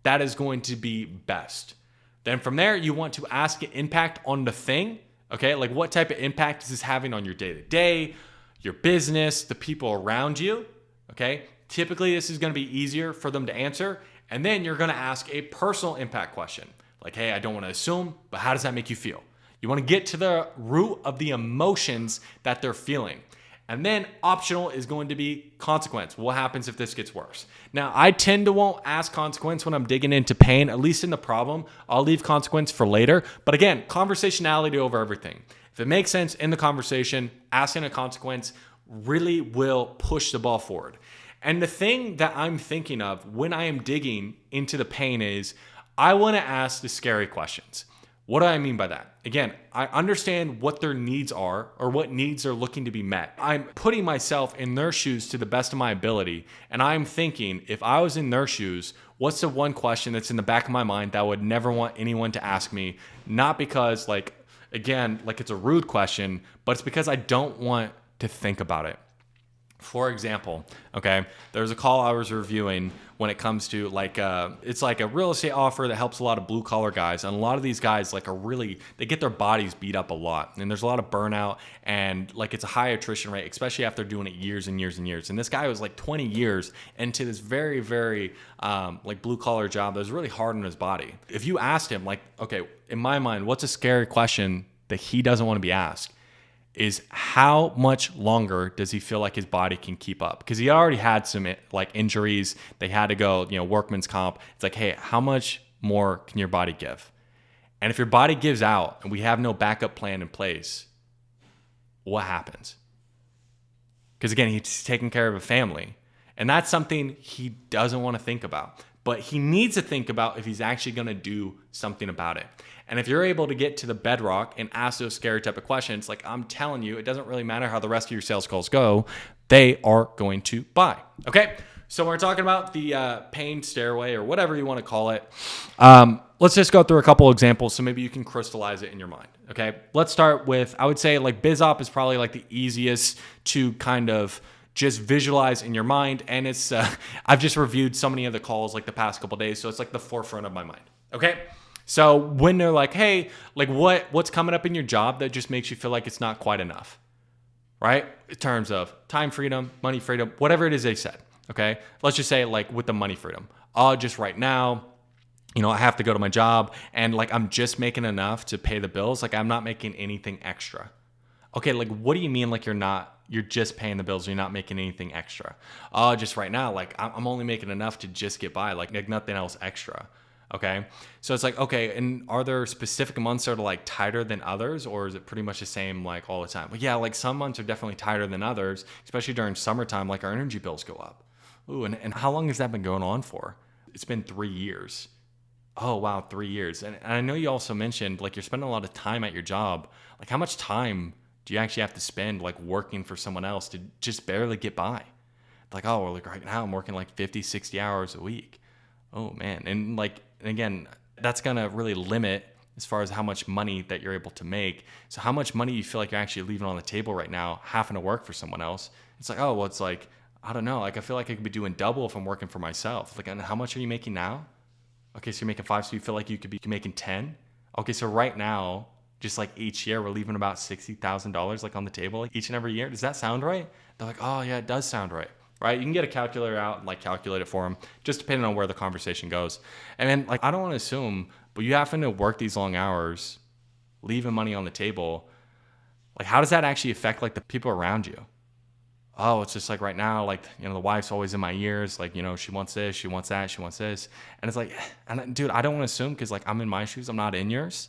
A: that is going to be best. Then from there, you want to ask an impact on the thing. Okay, like what type of impact is this having on your day-to-day, your business, the people around you? Okay, typically this is going to be easier for them to answer. And then you're going to ask a personal impact question. Like, hey, I don't want to assume, but how does that make you feel? You want to get to the root of the emotions that they're feeling. And then optional is going to be consequence. What happens if this gets worse? Now, I tend to won't ask consequence when I'm digging into pain, at least in the problem. I'll leave consequence for later. But again, conversationality over everything. If it makes sense in the conversation, asking a consequence really will push the ball forward. And the thing that I'm thinking of when I am digging into the pain is I want to ask the scary questions. What do I mean by that? Again, I understand what their needs are or what needs are looking to be met. I'm putting myself in their shoes to the best of my ability. And I'm thinking, if I was in their shoes, what's the one question that's in the back of my mind that I would never want anyone to ask me? Not because like, again, like it's a rude question, but it's because I don't want to think about it. For example, okay, there's a call I was reviewing when it comes to like, it's like a real estate offer that helps a lot of blue collar guys. And a lot of these guys like they get their bodies beat up a lot. And there's a lot of burnout and like it's a high attrition rate, especially after doing it years and years and years. And this guy was like 20 years into this very, very like blue collar job that was really hard on his body. If you asked him like, okay, in my mind, what's a scary question that he doesn't want to be asked? is how much longer does he feel like his body can keep up? Because he already had some like injuries. They had to go, workman's comp. It's like, hey, how much more can your body give? And if your body gives out and we have no backup plan in place, what happens? Because again, he's taking care of a family. And that's something he doesn't want to think about. But he needs to think about if he's actually going to do something about it. And if you're able to get to the bedrock and ask those scary type of questions, like I'm telling you, it doesn't really matter how the rest of your sales calls go. They are going to buy. Okay? So we're talking about the pain stairway or whatever you want to call it. Let's just go through a couple examples so maybe you can crystallize it in your mind. Okay? Let's start with, I would say like BizOp is probably like the easiest to kind of just visualize in your mind. And it's, I've just reviewed so many of the calls like the past couple of days. So it's like the forefront of my mind. Okay. So when they're like, hey, like what's coming up in your job that just makes you feel like it's not quite enough, right? In terms of time freedom, money freedom, whatever it is they said. Okay. Let's just say like with the money freedom, just right now, I have to go to my job and like, I'm just making enough to pay the bills. Like I'm not making anything extra. Okay. Like, what do you mean? Like you're just paying the bills. You're not making anything extra. Just right now, like I'm only making enough to just get by, like nothing else extra. Okay. So it's like, okay. And are there specific months that are like tighter than others, or is it pretty much the same like all the time? Well, yeah, like some months are definitely tighter than others, especially during summertime, like our energy bills go up. Ooh, and how long has that been going on for? It's been 3 years. Oh, wow. 3 years. And I know you also mentioned like you're spending a lot of time at your job. Like how much time do you actually have to spend like working for someone else to just barely get by? Like, oh, well, like right now I'm working like 50, 60 hours a week. Oh man. And like, again, that's going to really limit as far as how much money that you're able to make. So how much money you feel like you're actually leaving on the table right now, having to work for someone else. It's like, oh, well, it's like, I don't know. Like, I feel like I could be doing double if I'm working for myself. Like, and how much are you making now? Okay. So you're making 5. So you feel like you could be making 10. Okay. So right now, just like each year, we're leaving about $60,000 like on the table like each and every year. Does that sound right? They're like, oh yeah, it does sound right. Right? You can get a calculator out and like calculate it for them, just depending on where the conversation goes. And then like, I don't want to assume, but you having to work these long hours, leaving money on the table. Like, how does that actually affect like the people around you? Oh, it's just like right now, like, the wife's always in my ears. Like, she wants this, she wants that, she wants this. And it's like, and dude, I don't want to assume because like I'm in my shoes, I'm not in yours.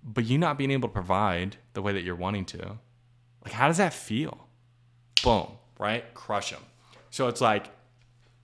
A: But you not being able to provide the way that you're wanting to, like, how does that feel? Boom, right? Crush them. So it's like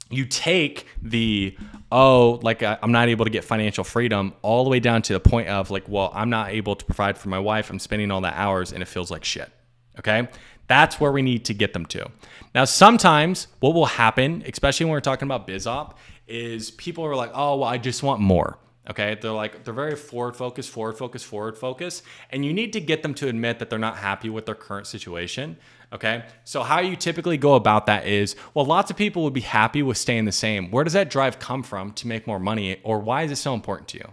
A: you take the, I'm not able to get financial freedom all the way down to the point of like, well, I'm not able to provide for my wife. I'm spending all the hours and it feels like shit. Okay. That's where we need to get them to. Now, sometimes what will happen, especially when we're talking about BizOp, is people are like, oh, well, I just want more. Okay. They're very forward focused. And you need to get them to admit that they're not happy with their current situation. Okay. So how you typically go about that is, well, lots of people would be happy with staying the same. Where does that drive come from to make more money, or why is it so important to you?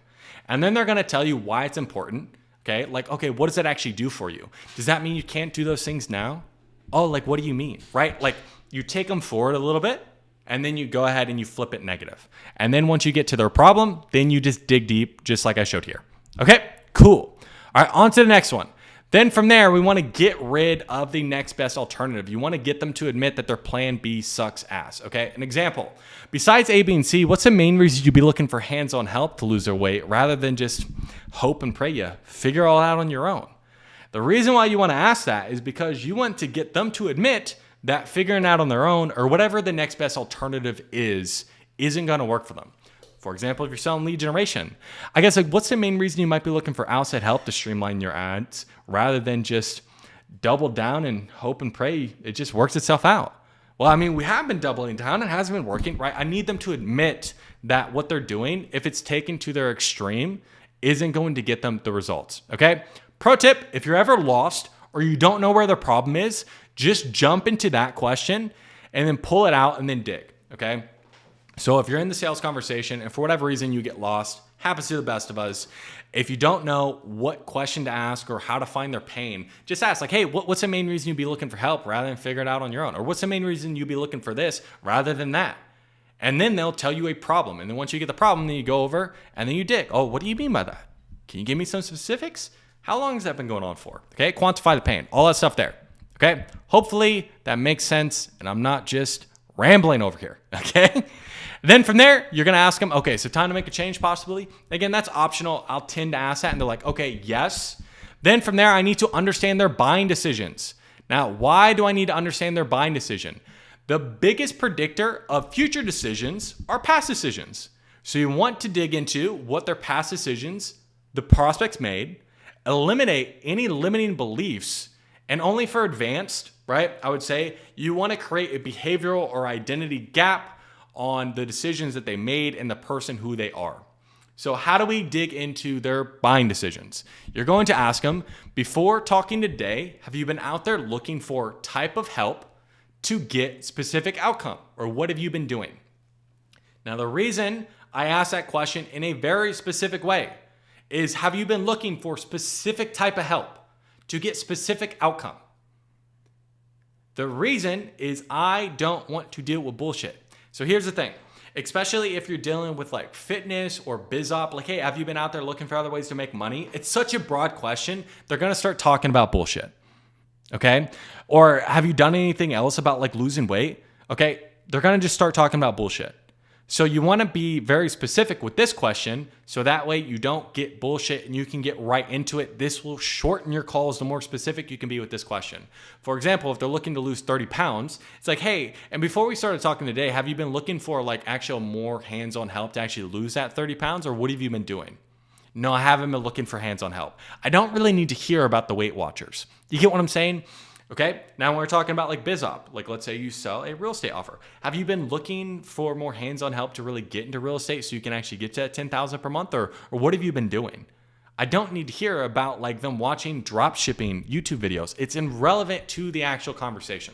A: And then they're going to tell you why it's important. Okay. Like, okay, what does that actually do for you? Does that mean you can't do those things now? Oh, like, what do you mean? Right. Like you take them forward a little bit, and then you go ahead and you flip it negative. And then once you get to their problem, then you just dig deep, just like I showed here. Okay, cool. All right, on to the next one. Then from there, we want to get rid of the next best alternative. You want to get them to admit that their plan B sucks ass. Okay, an example. Besides A, B, and C, what's the main reason you'd be looking for hands-on help to lose their weight rather than just hope and pray you figure all out on your own? The reason why you want to ask that is because you want to get them to admit that figuring out on their own or whatever the next best alternative isn't going to work for them. For example, if you're selling lead generation, I guess like what's the main reason you might be looking for outside help to streamline your ads rather than just double down and hope and pray it just works itself out? Well, I mean, we have been doubling down. It hasn't been working, right? I need them to admit that what they're doing, if it's taken to their extreme, isn't going to get them the results. Okay. Pro tip, if you're ever lost or you don't know where the problem is, just jump into that question and then pull it out and then dig, okay? So if you're in the sales conversation and for whatever reason you get lost, happens to the best of us. If you don't know what question to ask or how to find their pain, just ask like, hey, what's the main reason you'd be looking for help rather than figure it out on your own? Or what's the main reason you'd be looking for this rather than that? And then they'll tell you a problem. And then once you get the problem, then you go over and then you dig. Oh, what do you mean by that? Can you give me some specifics? How long has that been going on for? Okay, quantify the pain, all that stuff there. Okay, hopefully that makes sense and I'm not just rambling over here. Okay, then from there, you're gonna ask them, okay, so time to make a change possibly. Again, that's optional. I'll tend to ask that and they're like, okay, yes. Then from there, I need to understand their buying decisions. Now, why do I need to understand their buying decision? The biggest predictor of future decisions are past decisions. So you want to dig into what their past decisions the prospects made, eliminate any limiting beliefs, and only for advanced, right? I would say you want to create a behavioral or identity gap on the decisions that they made and the person who they are. So how do we dig into their buying decisions? You're going to ask them, before talking today, have you been out there looking for type of help to get specific outcome? Or what have you been doing? Now, the reason I ask that question in a very specific way is, have you been looking for specific type of help to get specific outcome? The reason is I don't want to deal with bullshit. So here's the thing, especially if you're dealing with like fitness or biz op, like, hey, have you been out there looking for other ways to make money? It's such a broad question. They're going to start talking about bullshit. Okay. Or have you done anything else about like losing weight? Okay. They're going to just start talking about bullshit. So you want to be very specific with this question, so that way you don't get bullshit and you can get right into it. This will shorten your calls the more specific you can be with this question. For example, if they're looking to lose 30 pounds, it's like, hey, and before we started talking today, have you been looking for like actual more hands-on help to actually lose that 30 pounds, or what have you been doing? No, I haven't been looking for hands-on help. I don't really need to hear about the Weight Watchers. You get what I'm saying? Okay, now we're talking about like biz op, like let's say you sell a real estate offer. Have you been looking for more hands-on help to really get into real estate so you can actually get to that 10,000 per month, or what have you been doing? I don't need to hear about like them watching drop shipping YouTube videos. It's irrelevant to the actual conversation.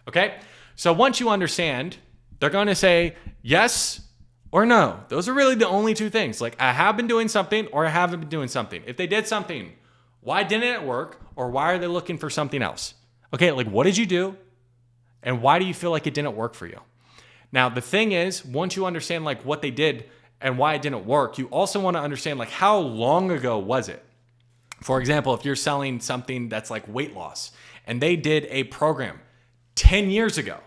A: Okay, so once you understand, they're going to say yes or no. Those are really the only two things. Like, I have been doing something or I haven't been doing something. If they did something, why didn't it work, or why are they looking for something else? Okay, like what did you do and why do you feel like it didn't work for you? Now, the thing is, once you understand like what they did and why it didn't work, you also want to understand like how long ago was it? For example, if you're selling something that's like weight loss and they did a program 10 years ago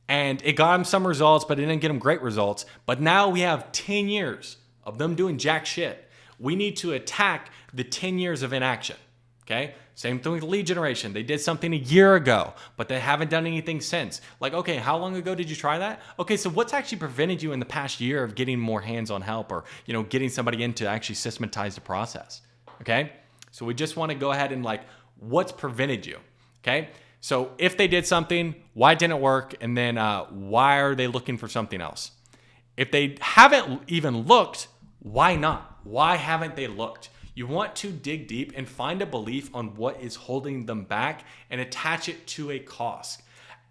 A: and it got them some results, but it didn't get them great results. But now we have 10 years of them doing jack shit. We need to attack the 10 years of inaction. Okay, same thing with lead generation. They did something a year ago, but they haven't done anything since. Like, okay, how long ago did you try that? Okay, so what's actually prevented you in the past year of getting more hands-on help, or getting somebody in to actually systematize the process? Okay, so we just want to go ahead and like, what's prevented you? Okay, so if they did something, why didn't it work? And then why are they looking for something else? If they haven't even looked, why not? Why haven't they looked? You want to dig deep and find a belief on what is holding them back and attach it to a cost.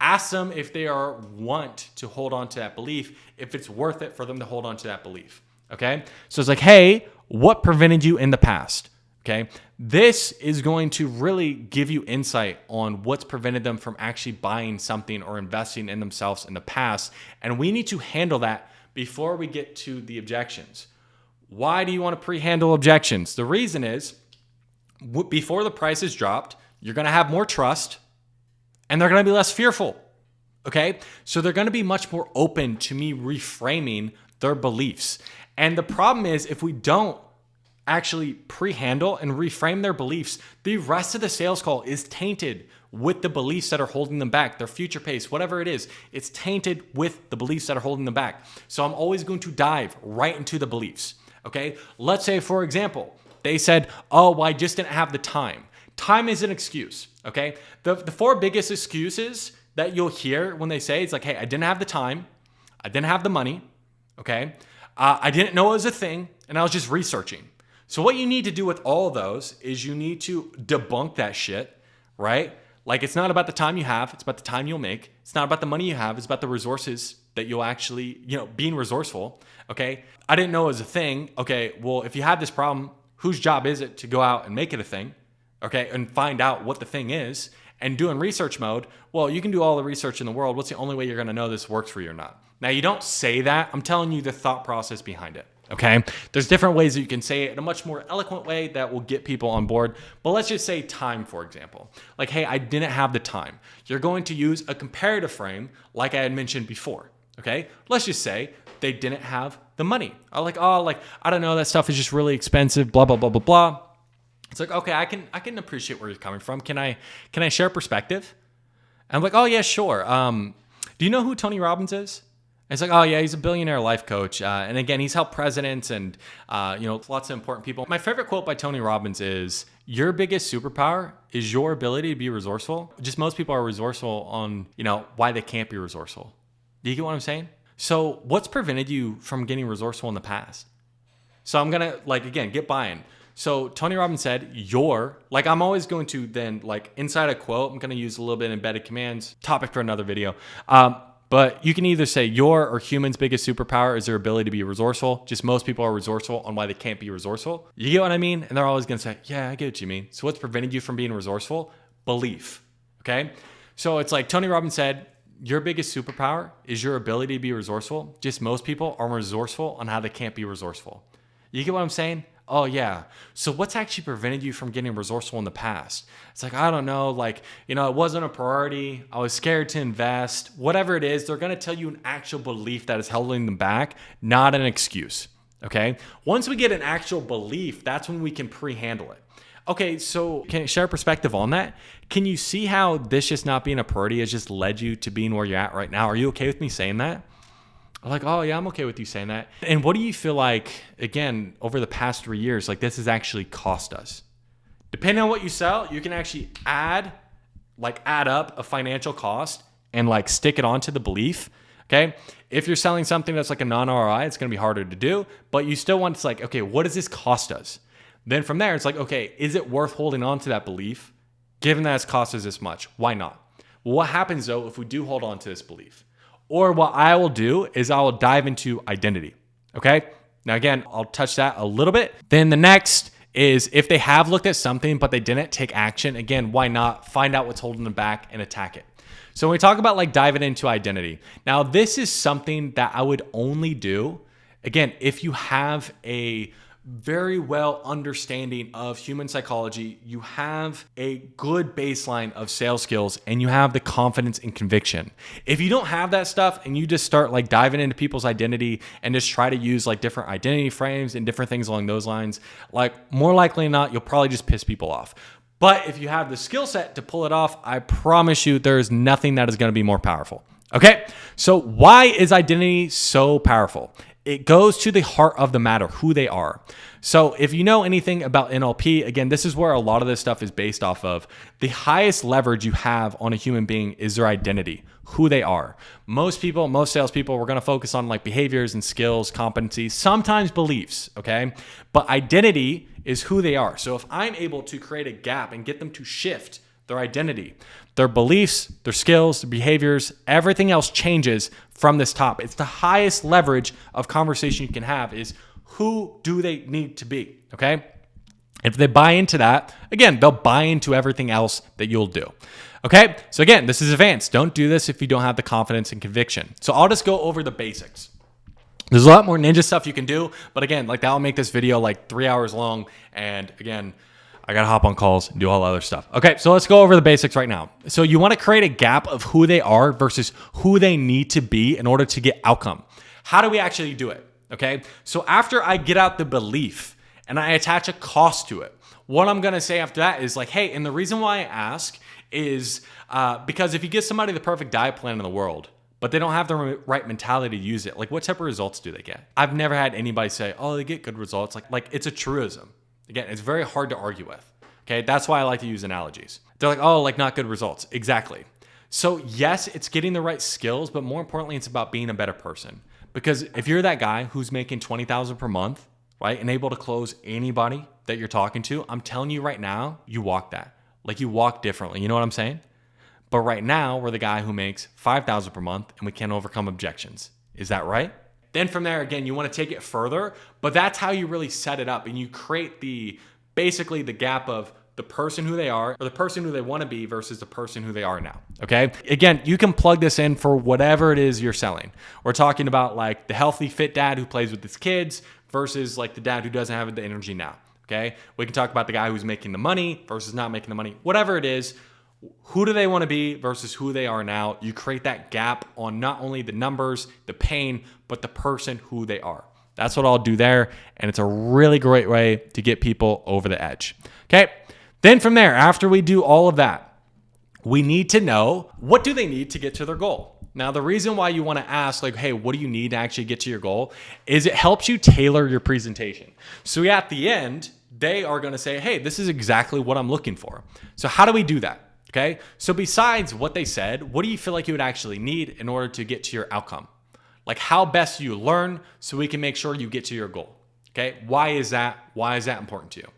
A: Ask them if they want to hold on to that belief, if it's worth it for them to hold on to that belief. Okay? So it's like, hey, what prevented you in the past? Okay? This is going to really give you insight on what's prevented them from actually buying something or investing in themselves in the past. And we need to handle that before we get to the objections. Why do you want to pre-handle objections? The reason is, before the price is dropped, you're going to have more trust and they're going to be less fearful. Okay? So they're going to be much more open to me reframing their beliefs. And the problem is, if we don't actually pre-handle and reframe their beliefs, the rest of the sales call is tainted with the beliefs that are holding them back, their future pace, whatever it is, it's tainted with the beliefs that are holding them back. So I'm always going to dive right into the beliefs. Okay, let's say, for example, they said, oh, well, I just didn't have the time. Time is an excuse, okay? The four biggest excuses that you'll hear when they say, it's like, hey, I didn't have the time, I didn't have the money, okay? I didn't know it was a thing, and I was just researching. So what you need to do with all of those is you need to debunk that shit, right? Like, it's not about the time you have, it's about the time you'll make. It's not about the money you have, it's about the resources that you'll actually, being resourceful, okay? I didn't know it was a thing. Okay, well, if you had this problem, whose job is it to go out and make it a thing, okay, and find out what the thing is? And doing research mode, well, you can do all the research in the world. What's the only way you're going to know this works for you or not? Now, you don't say that. I'm telling you the thought process behind it, Okay, there's different ways that you can say it in a much more eloquent way that will get people on board. But let's just say time, for example. Like, hey, I didn't have the time. You're going to use a comparative frame like I had mentioned before. Okay, let's just say they didn't have the money. Or like, oh, like, I don't know, that stuff is just really expensive, blah, blah, blah, blah, blah. It's like, okay, I can appreciate where you're coming from. Can I share perspective? And I'm like, oh yeah, sure. Do you know who Tony Robbins is? And it's like, oh yeah, he's a billionaire life coach. And again, he's helped presidents and, lots of important people. My favorite quote by Tony Robbins is, your biggest superpower is your ability to be resourceful. Just most people are resourceful on, why they can't be resourceful. Do you get what I'm saying? So what's prevented you from getting resourceful in the past? So I'm going to, again, get buy-in. So Tony Robbins said, I'm always going to then, inside a quote, I'm going to use a little bit of embedded commands, topic for another video. But you can either say your or human's biggest superpower is their ability to be resourceful. Just most people are resourceful on why they can't be resourceful. You get what I mean? And they're always going to say, yeah, I get what you mean. So what's preventing you from being resourceful? Belief. Okay? So it's like Tony Robbins said, your biggest superpower is your ability to be resourceful. Just most people are resourceful on how they can't be resourceful. You get what I'm saying? Oh yeah. So what's actually prevented you from getting resourceful in the past? It's like, I don't know, it wasn't a priority. I was scared to invest. Whatever it is, they're going to tell you an actual belief that is holding them back, not an excuse. Okay. Once we get an actual belief, that's when we can pre-handle it. Okay. So can you share a perspective on that? Can you see how this just not being a priority has just led you to being where you're at right now? Are you okay with me saying that? I'm like, oh yeah, I'm okay with you saying that. And what do you feel like, again, over the past 3 years, this has actually cost us? Depending on what you sell, you can actually add up a financial cost and stick it onto the belief. Okay. If you're selling something that's a non-ROI, it's going to be harder to do, but you still want to okay, what does this cost us? Then from there, it's okay, is it worth holding on to that belief given that it's cost us this much? Why not? Well, what happens though if we do hold on to this belief? Or what I will do is I will dive into identity. Okay. Now, again, I'll touch that a little bit. Then the next is if they have looked at something, but they didn't take action, again, why not find out what's holding them back and attack it? So when we talk about diving into identity, now this is something that I would only do, again, if you have a very well understanding of human psychology, you have a good baseline of sales skills, and you have the confidence and conviction. If you don't have that stuff and you just start diving into people's identity and just try to use different identity frames and different things along those lines, more likely than not, you'll probably just piss people off. But if you have the skill set to pull it off, I promise you there is nothing that is going to be more powerful. Okay, so why is identity so powerful? It goes to the heart of the matter, who they are. So if you know anything about NLP, again, this is where a lot of this stuff is based off of. The highest leverage you have on a human being is their identity, who they are. Most salespeople, we're going to focus on behaviors and skills, competencies, sometimes beliefs, okay? But identity is who they are. So if I'm able to create a gap and get them to shift their identity, their beliefs, their skills, their behaviors, everything else changes from this top. It's the highest leverage of conversation you can have is who do they need to be, okay? If they buy into that, again, they'll buy into everything else that you'll do. Okay, so again, this is advanced. Don't do this if you don't have the confidence and conviction. So I'll just go over the basics. There's a lot more ninja stuff you can do, but again, that'll make this video 3 hours long. And again, I gotta hop on calls and do all the other stuff. Okay, so let's go over the basics right now. So you wanna create a gap of who they are versus who they need to be in order to get outcome. How do we actually do it? Okay, so after I get out the belief and I attach a cost to it, what I'm gonna say after that is hey, and the reason why I ask is because if you give somebody the perfect diet plan in the world, but they don't have the right mentality to use it, what type of results do they get? I've never had anybody say, oh, they get good results. It's a truism. Again, it's very hard to argue with. Okay, that's why I like to use analogies. They're oh, not good results. Exactly. So yes, it's getting the right skills, but more importantly, it's about being a better person. Because if you're that guy who's making $20,000 per month, right, and able to close anybody that you're talking to, I'm telling you right now, you walk that. You walk differently. You know what I'm saying? But right now, we're the guy who makes $5,000 per month and we can't overcome objections. Is that right? Then from there, again, you want to take it further, but that's how you really set it up and you create basically the gap of the person who they are or the person who they want to be versus the person who they are now. Okay. Again, you can plug this in for whatever it is you're selling. We're talking about the healthy fit dad who plays with his kids versus like the dad who doesn't have the energy now. Okay. We can talk about the guy who's making the money versus not making the money, whatever it is. Who do they want to be versus who they are now? You create that gap on not only the numbers, the pain, but the person who they are. That's what I'll do there. And it's a really great way to get people over the edge. Okay. Then from there, after we do all of that, we need to know, what do they need to get to their goal? Now, the reason why you want to ask, like, hey, what do you need to actually get to your goal is it helps you tailor your presentation. So at the end, they are going to say, hey, this is exactly what I'm looking for. So how do we do that? Okay. So besides what they said, what do you feel like you would actually need in order to get to your outcome? Like, how best do you learn so we can make sure you get to your goal? Okay. Why is that important to you?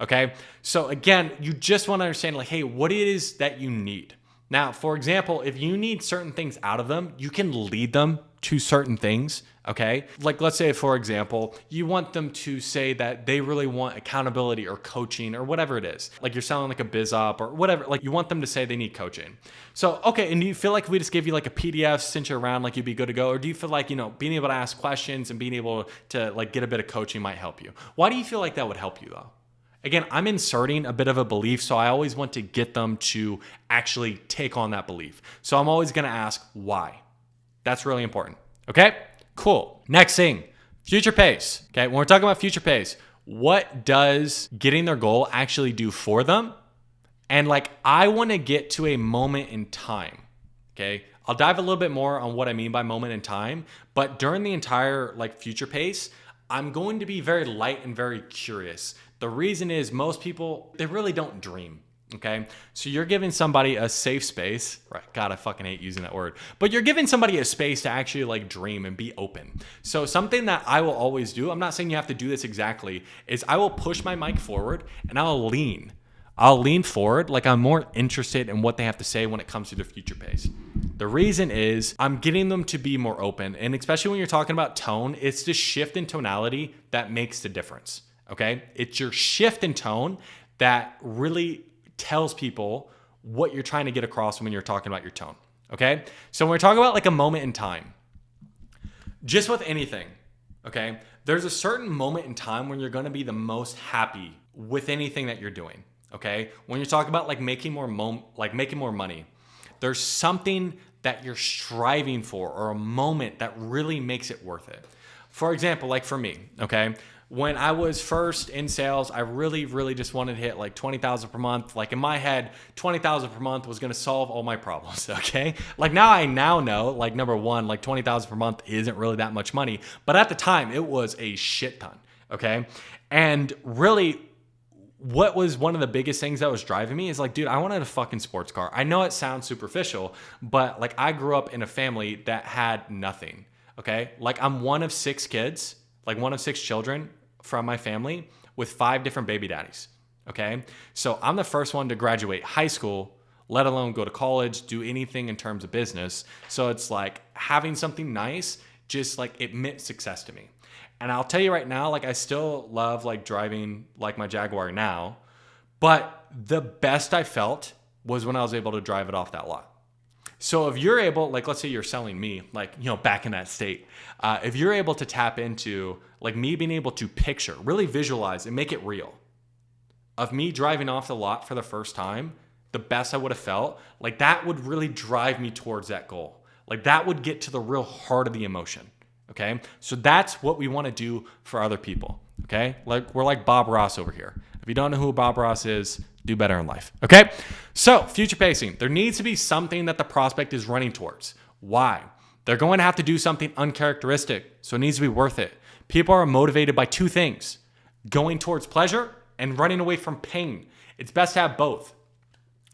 A: Okay. So again, you just want to understand, like, hey, what it is that you need. Now, for example, if you need certain things out of them, you can lead them to certain things. Okay. Like, let's say, for example, you want them to say that they really want accountability or coaching or whatever it is. Like, you're selling like a biz op or whatever. Like, you want them to say they need coaching. So, okay. And do you feel like if we just give you like a PDF, sent you around, like you'd be good to go? Or do you feel like, being able to ask questions and being able to like get a bit of coaching might help you? Why do you feel like that would help you though? Again, I'm inserting a bit of a belief, so I always want to get them to actually take on that belief. So I'm always going to ask why. That's really important. Okay, cool. Next thing, future pace. Okay, when we're talking about future pace, what does getting their goal actually do for them? And like, I want to get to a moment in time. Okay, I'll dive a little bit more on what I mean by moment in time, but during the entire like future pace, I'm going to be very light and very curious. The reason is most people, they really don't dream. Okay. So you're giving somebody a safe space, right? God, I fucking hate using that word, but you're giving somebody a space to actually like dream and be open. So something that I will always do, I'm not saying you have to do this exactly, is I will push my mic forward and I'll lean forward. Like, I'm more interested in what they have to say when it comes to their future pace. The reason is I'm getting them to be more open. And especially when you're talking about tone, it's the shift in tonality that makes the difference. Okay. It's your shift in tone that really tells people what you're trying to get across when you're talking about your tone. Okay. So when we're talking about like a moment in time, just with anything, okay, there's a certain moment in time when you're going to be the most happy with anything that you're doing. Okay. When you're talking about like making more money, there's something that you're striving for or a moment that really makes it worth it. For example, like for me, okay, when I was first in sales, I really, really just wanted to hit like 20,000 per month. Like in my head, 20,000 per month was going to solve all my problems. Okay. Like I now know, like number one, like 20,000 per month isn't really that much money, but at the time it was a shit ton. Okay. And really, what was one of the biggest things that was driving me is like, dude, I wanted a fucking sports car. I know it sounds superficial, but like I grew up in a family that had nothing. Okay. Like I'm one of 6 kids, like one of 6 children from my family with 5 different baby daddies. Okay. So I'm the first one to graduate high school, let alone go to college, do anything in terms of business. So it's like having something nice, just like it meant success to me. And I'll tell you right now, like I still love like driving like my Jaguar now, but the best I felt was when I was able to drive it off that lot. So if you're able, like let's say you're selling me, like, back in that state, if you're able to tap into like me being able to picture, really visualize and make it real of me driving off the lot for the first time, the best I would have felt, like that would really drive me towards that goal. Like that would get to the real heart of the emotion. Okay. So that's what we want to do for other people. Okay. Like we're like Bob Ross over here. If you don't know who Bob Ross is, do better in life. Okay. So future pacing, there needs to be something that the prospect is running towards. Why? They're going to have to do something uncharacteristic. So it needs to be worth it. People are motivated by 2 things, going towards pleasure and running away from pain. It's best to have both.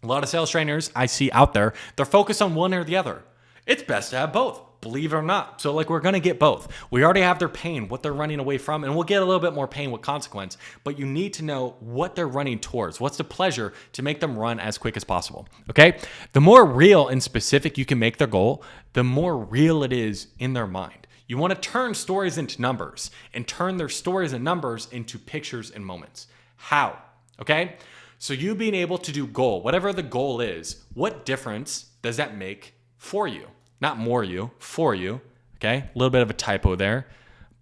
A: A lot of sales trainers I see out there, they're focused on one or the other. It's best to have both, believe it or not. So like we're going to get both. We already have their pain, what they're running away from, and we'll get a little bit more pain with consequence, but you need to know what they're running towards. What's the pleasure to make them run as quick as possible? Okay. The more real and specific you can make their goal, the more real it is in their mind. You want to turn stories into numbers and turn their stories and numbers into pictures and moments. How? Okay. So you being able to do goal, whatever the goal is, what difference does that make for you? Not more you, for you. Okay. A little bit of a typo there,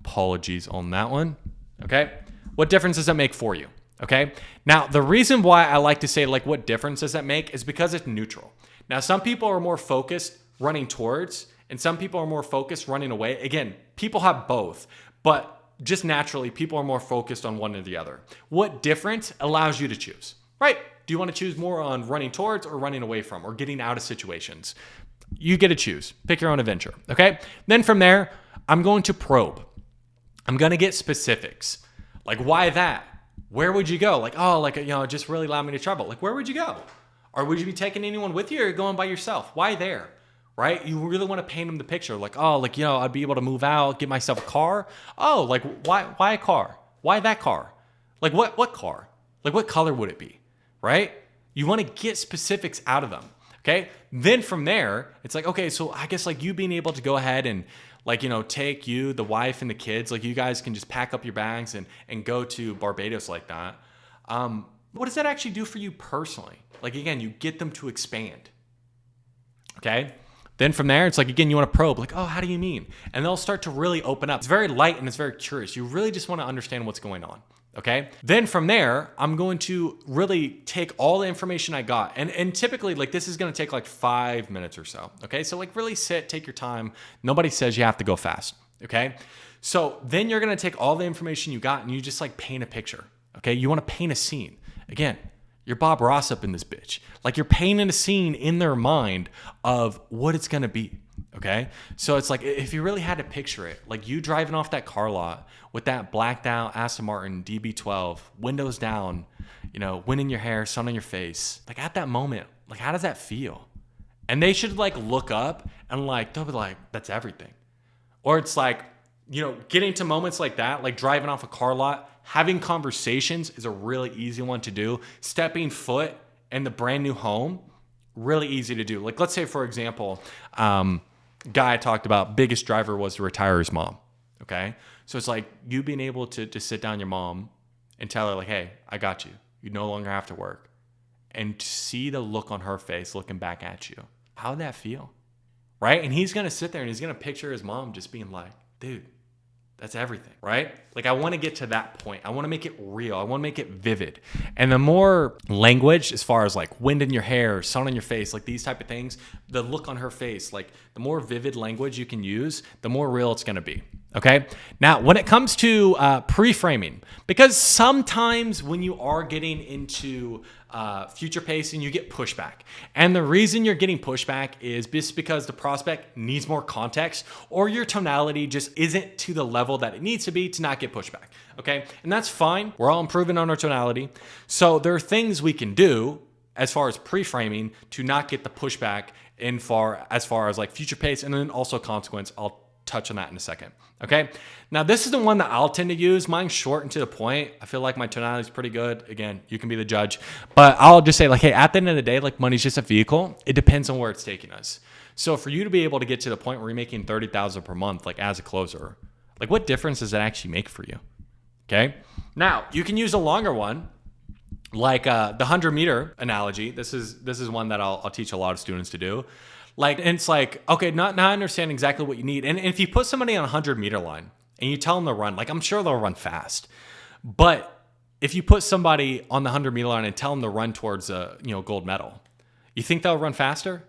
A: Apologies on that one. Okay. What difference does that make for you? Okay. Now, the reason why I like to say like, what difference does that make is because it's neutral. Now, some people are more focused running towards, and some people are more focused running away. Again, people have both, but just naturally, people are more focused on one or the other. What difference allows you to choose, right? Do you want to choose more on running towards or running away from or getting out of situations? You get to choose. Pick your own adventure, okay? Then from there, I'm going to probe. I'm going to get specifics. Like, why that? Where would you go? Like, oh, like, you know, just really allowed me to travel. Like, where would you go? Or would you be taking anyone with you or going by yourself? Why there? Right? You really want to paint them the picture. Like, oh, like, you know, I'd be able to move out, get myself a car. Oh, like, why a car? Why that car? Like, what car? Like, what color would it be? Right? You want to get specifics out of them. Okay. Then from there, it's like, okay, so I guess like you being able to go ahead and like, you know, take you, the wife and the kids, like you guys can just pack up your bags and go to Barbados like that. What does that actually do for you personally? Like, again, you get them to expand. Okay. Then from there, it's like, again, you want to probe, like, oh, how do you mean? And they'll start to really open up. It's very light and it's very curious. You really just want to understand what's going on. Okay. Then from there, I'm going to really take all the information I got. And typically, like, this is going to take like 5 minutes or so. Okay. So like really sit, take your time. Nobody says you have to go fast. Okay. So then you're going to take all the information you got and you just like paint a picture. Okay. You want to paint a scene. Again, you're Bob Ross up in this bitch. Like, you're painting a scene in their mind of what it's going to be. Okay. So it's like, if you really had to picture it, like you driving off that car lot with that blacked out Aston Martin DB12, windows down, you know, wind in your hair, sun on your face. Like, at that moment, like, how does that feel? And they should like look up and like, they'll be like, that's everything. Or it's like, you know, getting to moments like that, like driving off a car lot, having conversations is a really easy one to do. Stepping foot in the brand new home, really easy to do. Like, let's say, for example, guy I talked about, biggest driver was to retire his mom. Okay. So it's like you being able to sit down your mom and tell her like, hey, I got you. You no longer have to work. And see the look on her face looking back at you. How'd that feel? Right. And he's going to sit there and he's going to picture his mom just being like, dude, that's everything, right? Like, I want to get to that point. I want to make it real. I want to make it vivid. And the more language, as far as like wind in your hair, sun on your face, like these type of things, the look on her face, like the more vivid language you can use, the more real it's going to be. Okay. Now, when it comes to pre-framing, because sometimes when you are getting into future pacing, you get pushback. And the reason you're getting pushback is just because the prospect needs more context, or your tonality just isn't to the level that it needs to be to not get pushback. Okay. And that's fine. We're all improving on our tonality. So there are things we can do as far as pre-framing to not get the pushback as far as like future pace, and then also consequence. I'll touch on that in a second. Okay. Now, this is the one that I'll tend to use. Mine's short and to the point. I feel like my tonality is pretty good. Again, you can be the judge, but I'll just say like, hey, at the end of the day, like, money's just a vehicle. It depends on where it's taking us. So for you to be able to get to the point where you're making $30,000 per month, like as a closer, like what difference does that actually make for you? Okay. Now you can use a longer one, like the 100-meter analogy. This is one that I'll teach a lot of students to do. Like, and it's like, okay, now I understand exactly what you need. And if you put somebody on a 100-meter line and you tell them to run, like, I'm sure they'll run fast. But if you put somebody on the 100-meter line and tell them to run towards a, you know, gold medal, you think they'll run faster?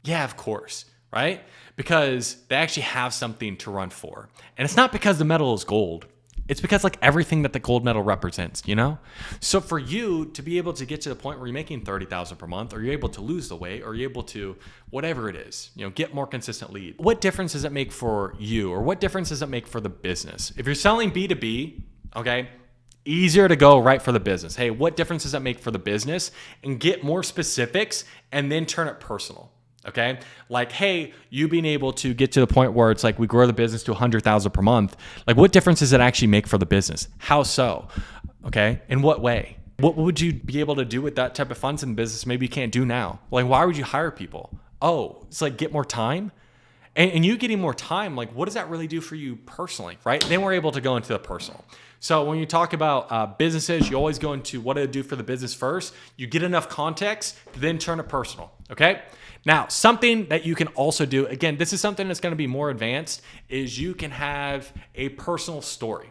A: Yeah, of course, right? Because they actually have something to run for. And it's not because the medal is gold. It's because like everything that the gold medal represents, you know? So for you to be able to get to the point where you're making $30,000 per month, or you're able to lose the weight, or you're able to, whatever it is, you know, get more consistent lead. What difference does it make for you? Or what difference does it make for the business? If you're selling B2B, okay, easier to go right for the business. Hey, what difference does that make for the business? And get more specifics and then turn it personal. Okay. Like, hey, you being able to get to the point where it's like we grow the business to 100,000 per month. Like, what difference does it actually make for the business? How so? Okay. In what way? What would you be able to do with that type of funds in the business? Maybe you can't do now. Like, why would you hire people? Oh, it's like get more time. and you getting more time, like what does that really do for you personally, right? Then we're able to go into the personal. So when you talk about businesses, you always go into what it do for the business first. You get enough context to then turn it personal, okay? Now, something that you can also do, again, this is something that's gonna be more advanced, is you can have a personal story.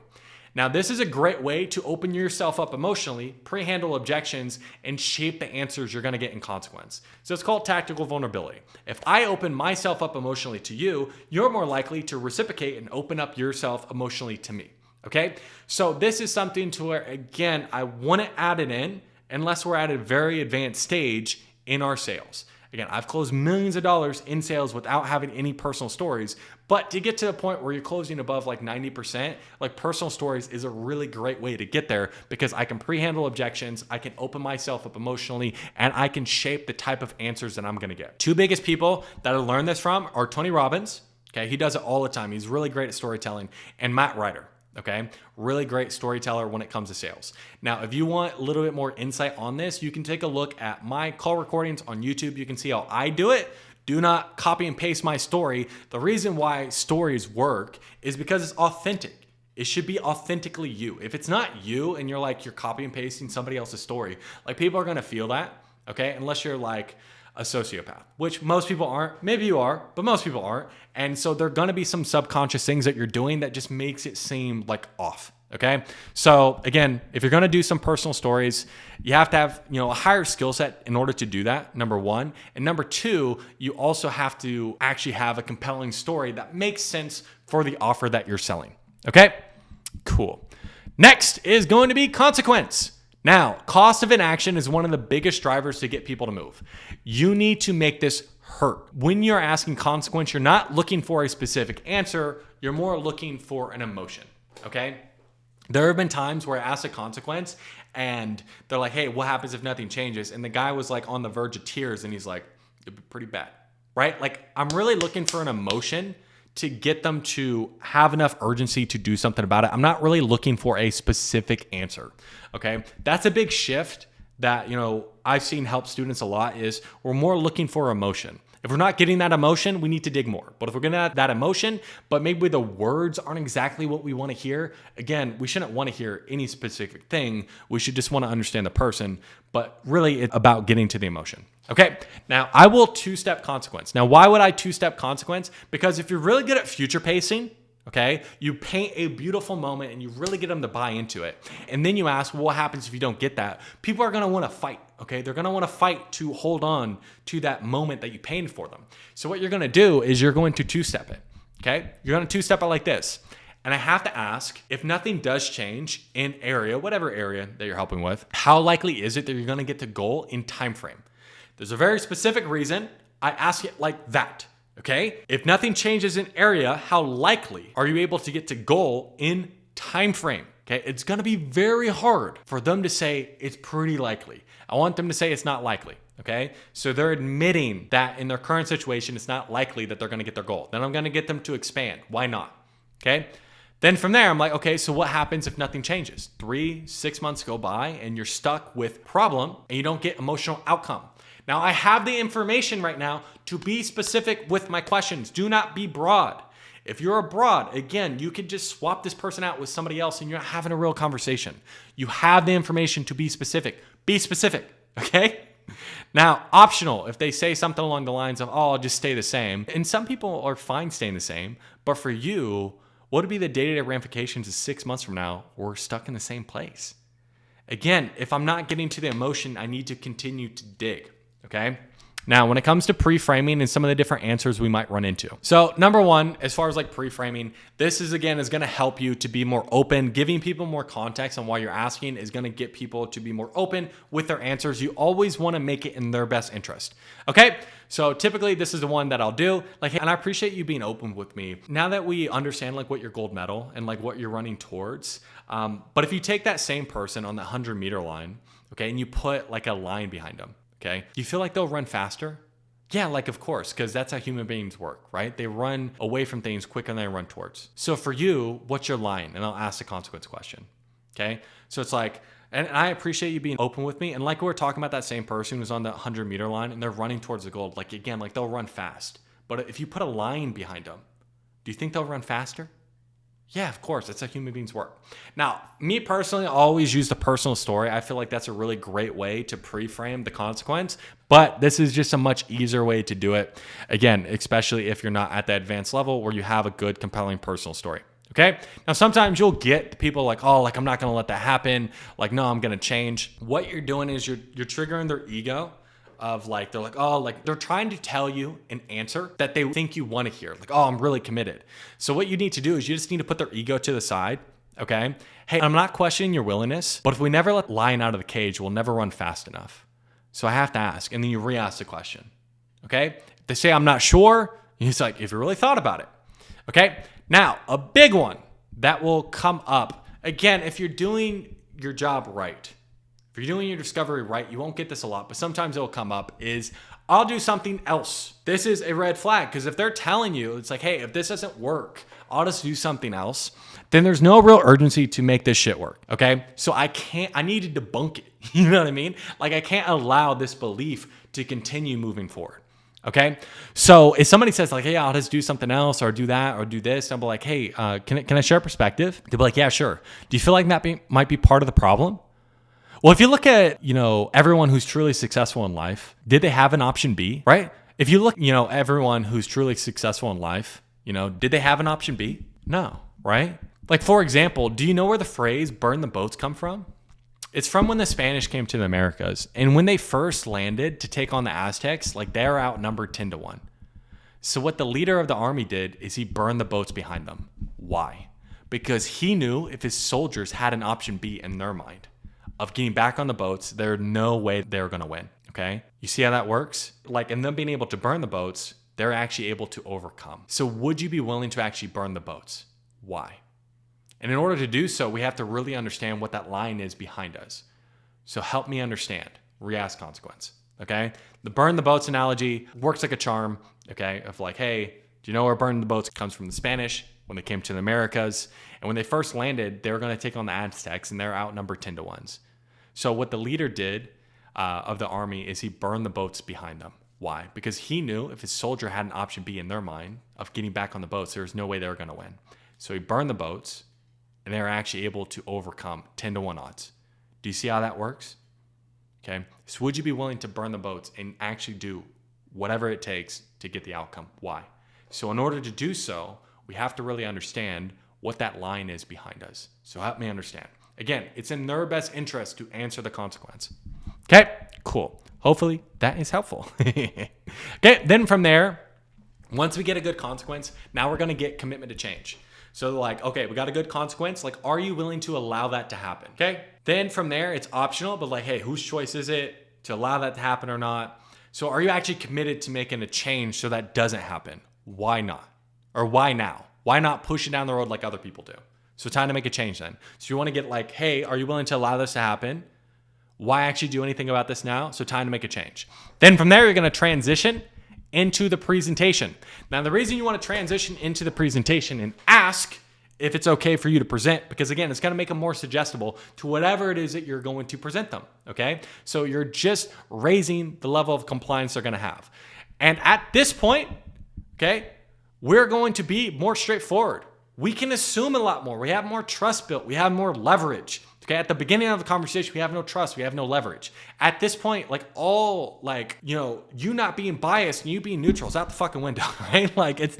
A: Now, this is a great way to open yourself up emotionally, pre-handle objections, and shape the answers you're gonna get in consequence. So it's called tactical vulnerability. If I open myself up emotionally to you, you're more likely to reciprocate and open up yourself emotionally to me, okay? So this is something to where, again, I wouldn't add it in unless we're at a very advanced stage in our sales. Again, I've closed millions of dollars in sales without having any personal stories, but to get to the point where you're closing above like 90%, like personal stories is a really great way to get there because I can pre-handle objections, I can open myself up emotionally, and I can shape the type of answers that I'm gonna get. Two biggest people that I learned this from are Tony Robbins, okay? He does it all the time. He's really great at storytelling, and Matt Ryder. Okay, really great storyteller when it comes to sales. Now, if you want a little bit more insight on this, you can take a look at my call recordings on YouTube. You can see how I do it. Do not copy and paste my story. The reason why stories work is because it's authentic. It should be authentically you. If it's not you and you're copy and pasting somebody else's story, like people are gonna feel that, okay? Unless you're like a sociopath, which most people aren't. Maybe you are, but most people aren't. And so there are gonna be some subconscious things that you're doing that just makes it seem like off, okay? So again, if you're gonna do some personal stories, you have to have, a higher skill set in order to do that, number one. And number two, you also have to actually have a compelling story that makes sense for the offer that you're selling, okay? Cool. Next is going to be consequence. Now, cost of inaction is one of the biggest drivers to get people to move. You need to make this hurt. When you're asking consequence, you're not looking for a specific answer, you're more looking for an emotion, okay? There have been times where I asked a consequence and they're like, hey, what happens if nothing changes? And the guy was like on the verge of tears and he's like, it'd be pretty bad, right? Like I'm really looking for an emotion to get them to have enough urgency to do something about it. I'm not really looking for a specific answer, okay? That's a big shift that, I've seen help students a lot is we're more looking for emotion. If we're not getting that emotion, we need to dig more. But if we're getting that emotion, but maybe the words aren't exactly what we want to hear, again, we shouldn't want to hear any specific thing. We should just want to understand the person, but really it's about getting to the emotion. Okay, now I will two-step consequence. Now, why would I two-step consequence? Because if you're really good at future pacing, okay, you paint a beautiful moment and you really get them to buy into it. And then you ask, well, what happens if you don't get that? People are gonna wanna fight, okay? They're gonna wanna fight to hold on to that moment that you painted for them. So what you're gonna do is you're going to two-step it, okay? You're gonna two-step it like this. And I have to ask, if nothing does change in area, whatever area that you're helping with, how likely is it that you're gonna get to goal in time frame? There's a very specific reason I ask it like that. Okay, if nothing changes in area, how likely are you able to get to goal in time frame? Okay, it's gonna be very hard for them to say it's pretty likely. I want them to say it's not likely. Okay, so they're admitting that in their current situation, it's not likely that they're gonna get their goal. Then I'm gonna get them to expand. Why not? Okay, then from there, I'm like, okay, so what happens if nothing changes? 3-6 months go by and you're stuck with problem and you don't get emotional outcome. Now, I have the information right now to be specific with my questions. Do not be broad. If you're broad, again, you could just swap this person out with somebody else and you're not having a real conversation. You have the information to be specific. Be specific, okay? Now, optional, if they say something along the lines of, oh, I'll just stay the same. And some people are fine staying the same, but for you, what would be the day-to-day ramifications of 6 months from now? We're stuck in the same place. Again, if I'm not getting to the emotion, I need to continue to dig. Okay. Now, when it comes to pre-framing and some of the different answers we might run into. So number one, as far as like pre-framing, this is going to help you to be more open. Giving people more context on why you're asking is going to get people to be more open with their answers. You always want to make it in their best interest. Okay. So typically this is the one that I'll do. And I appreciate you being open with me. Now that we understand what your gold medal and what you're running towards. But if you take that same person on the 100-meter line, okay, and you put a line behind them, okay, you feel like they'll run faster? Yeah, of course, because that's how human beings work, right? They run away from things quicker than they run towards. So for you, what's your line? And I'll ask the consequence question, okay? So it's and I appreciate you being open with me. And we were talking about that same person who's on the 100-meter line and they're running towards the goal. Again, they'll run fast. But if you put a line behind them, do you think they'll run faster? Yeah, of course. That's how human beings work. Now, me personally, I always use the personal story. I feel like that's a really great way to pre-frame the consequence, but this is just a much easier way to do it. Again, especially if you're not at the advanced level where you have a good, compelling personal story. Okay. Now, sometimes you'll get people like, oh, like, I'm not going to let that happen. Like, no, I'm going to change. What you're doing is you're triggering their ego of like, they're like, oh, like they're trying to tell you an answer that they think you want to hear. Like, oh, I'm really committed. So what you need to do is you just need to put their ego to the side. Okay. Hey, I'm not questioning your willingness, but if we never let the lion out of the cage, we'll never run fast enough. So I have to ask. And then you re-ask the question. Okay. If they say, I'm not sure, it's like, if you really thought about it. Okay. Now, a big one that will come up, again, if you're doing your job right, if you're doing your discovery right, you won't get this a lot, but sometimes it'll come up is, I'll do something else. This is a red flag, because if they're telling you, it's like, hey, if this doesn't work, I'll just do something else, then there's no real urgency to make this shit work, okay? So I need to debunk it, you know what I mean? Like, I can't allow this belief to continue moving forward. Okay. So if somebody says like, hey, I'll just do something else or do that or do this, I'll be like, hey, can I share a perspective? They'll be like, yeah, sure. Do you feel like that might be part of the problem? Well, if you look at, everyone who's truly successful in life, did they have an option B, right? If you look, everyone who's truly successful in life, did they have an option B? No, right? Like, for example, do you know where the phrase burn the boats come from? It's from when the Spanish came to the Americas. And when they first landed to take on the Aztecs, like they're outnumbered 10-1. So what the leader of the army did is he burned the boats behind them. Why? Because he knew if his soldiers had an option B in their mind of getting back on the boats, there's no way they were going to win. Okay. You see how that works? Like, in them being able to burn the boats, they're actually able to overcome. So would you be willing to actually burn the boats? Why? And in order to do so, we have to really understand what that line is behind us. So help me understand. Re-ask consequence. Okay. The burn the boats analogy works like a charm. Okay. Of like, hey, do you know where burn the boats comes from? The Spanish when they came to the Americas. And when they first landed, they were going to take on the Aztecs and they're outnumbered 10-1. So what the leader did of the army is he burned the boats behind them. Why? Because he knew if his soldier had an option B in their mind of getting back on the boats, there was no way they were going to win. So he burned the boats. And they're actually able to overcome 10-1 odds. Do you see how that works? Okay. So would you be willing to burn the boats and actually do whatever it takes to get the outcome? Why? So in order to do so, we have to really understand what that line is behind us. So help me understand. Again, it's in their best interest to answer the consequence. Okay, cool. Hopefully that is helpful. Okay, then from there, once we get a good consequence, now we're going to get commitment to change. So like, okay, we got a good consequence. Like, are you willing to allow that to happen? Okay. Then from there, it's optional, but like, hey, whose choice is it to allow that to happen or not? So are you actually committed to making a change so that doesn't happen? Why not? Or why now? Why not push it down the road like other people do? So time to make a change then. So you want to get like, hey, are you willing to allow this to happen? Why actually do anything about this now? So time to make a change. Then from there, you're going to transition into the presentation. Now, the reason you want to transition into the presentation and ask if it's okay for you to present, because again, it's going to make them more suggestible to whatever it is that you're going to present them. Okay. So you're just raising the level of compliance they're going to have. And at this point, okay, we're going to be more straightforward. We can assume a lot more. We have more trust built. We have more leverage. Okay, at the beginning of the conversation, we have no trust, we have no leverage. At this point, like you not being biased and you being neutral is out the fucking window, right? Like it's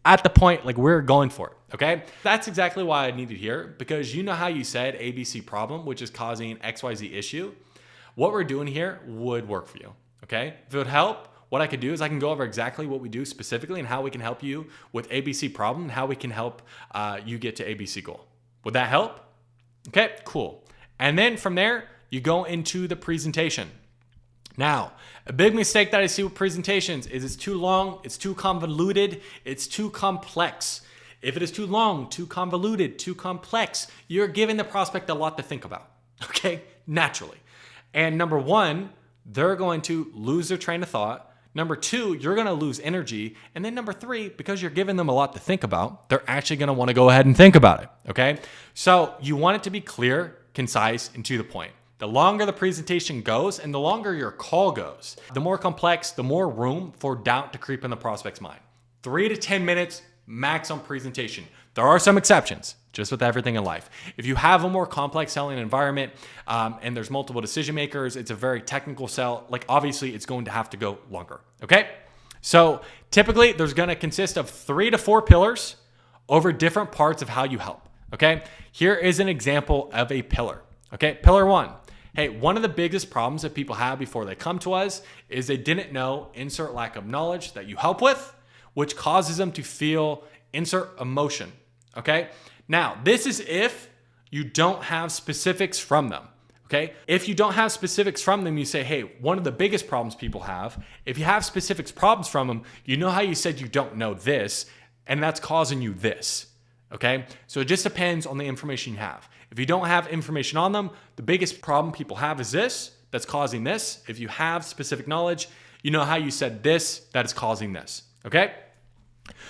A: at the point, like we're going for it, okay? That's exactly why I needed here, because you know how you said ABC problem, which is causing XYZ issue. What we're doing here would work for you, okay? If it would help, what I could do is I can go over exactly what we do specifically and how we can help you with ABC problem and how we can help you get to ABC goal. Would that help? Okay, cool. And then from there, you go into the presentation. Now, a big mistake that I see with presentations is it's too long, it's too convoluted, it's too complex. If it is too long, too convoluted, too complex, you're giving the prospect a lot to think about, okay? Naturally. And number one, they're going to lose their train of thought. Number two, you're going to lose energy. And then number three, because you're giving them a lot to think about, they're actually going to want to go ahead and think about it. Okay. So you want it to be clear, concise, and to the point. The longer the presentation goes and the longer your call goes, the more complex, the more room for doubt to creep in the prospect's mind. 3 to 10 minutes max on presentation. There are some exceptions, just with everything in life. If you have a more complex selling environment and there's multiple decision makers, it's a very technical sell, like obviously it's going to have to go longer, okay? So typically there's gonna consist of 3 to 4 pillars over different parts of how you help, okay? Here is an example of a pillar, okay? Pillar 1, hey, one of the biggest problems that people have before they come to us is they didn't know, insert lack of knowledge that you help with, which causes them to feel, insert emotion, okay? Now, this is if you don't have specifics from them, okay? If you don't have specifics from them, you say, hey, one of the biggest problems people have, if you have specifics problems from them, you know how you said you don't know this, and that's causing you this, okay? So it just depends on the information you have. If you don't have information on them, the biggest problem people have is this, that's causing this. If you have specific knowledge, you know how you said this, that is causing this, okay?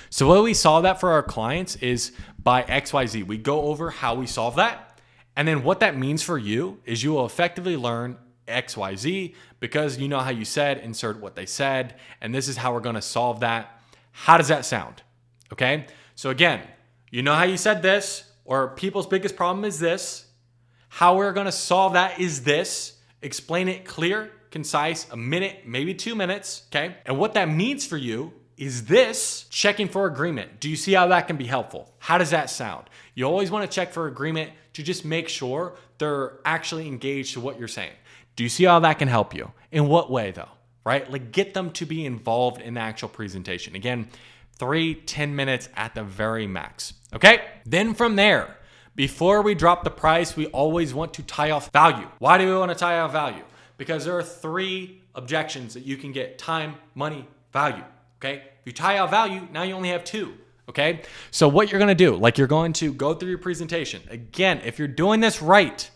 A: So the way we solve that for our clients is by XYZ. We go over how we solve that. And then what that means for you is you will effectively learn XYZ because you know how you said, insert what they said, and this is how we're gonna solve that. How does that sound? Okay? So again, you know how you said this, or people's biggest problem is this. How we're gonna solve that is this. Explain it clear, concise, a minute, maybe 2 minutes, okay? And what that means for you is this, checking for agreement. Do you see how that can be helpful? How does that sound? You always want to check for agreement to just make sure they're actually engaged to what you're saying. Do you see how that can help you? In what way though, right? Like get them to be involved in the actual presentation. Again, 3-10 minutes at the very max, okay? Then from there, before we drop the price, we always want to tie off value. Why do we want to tie off value? Because there are 3 objections that you can get: time, money, value. Okay, if you tie out value, now you only have 2, okay? So what you're gonna do, like you're going to go through your presentation. Again, if you're doing this right,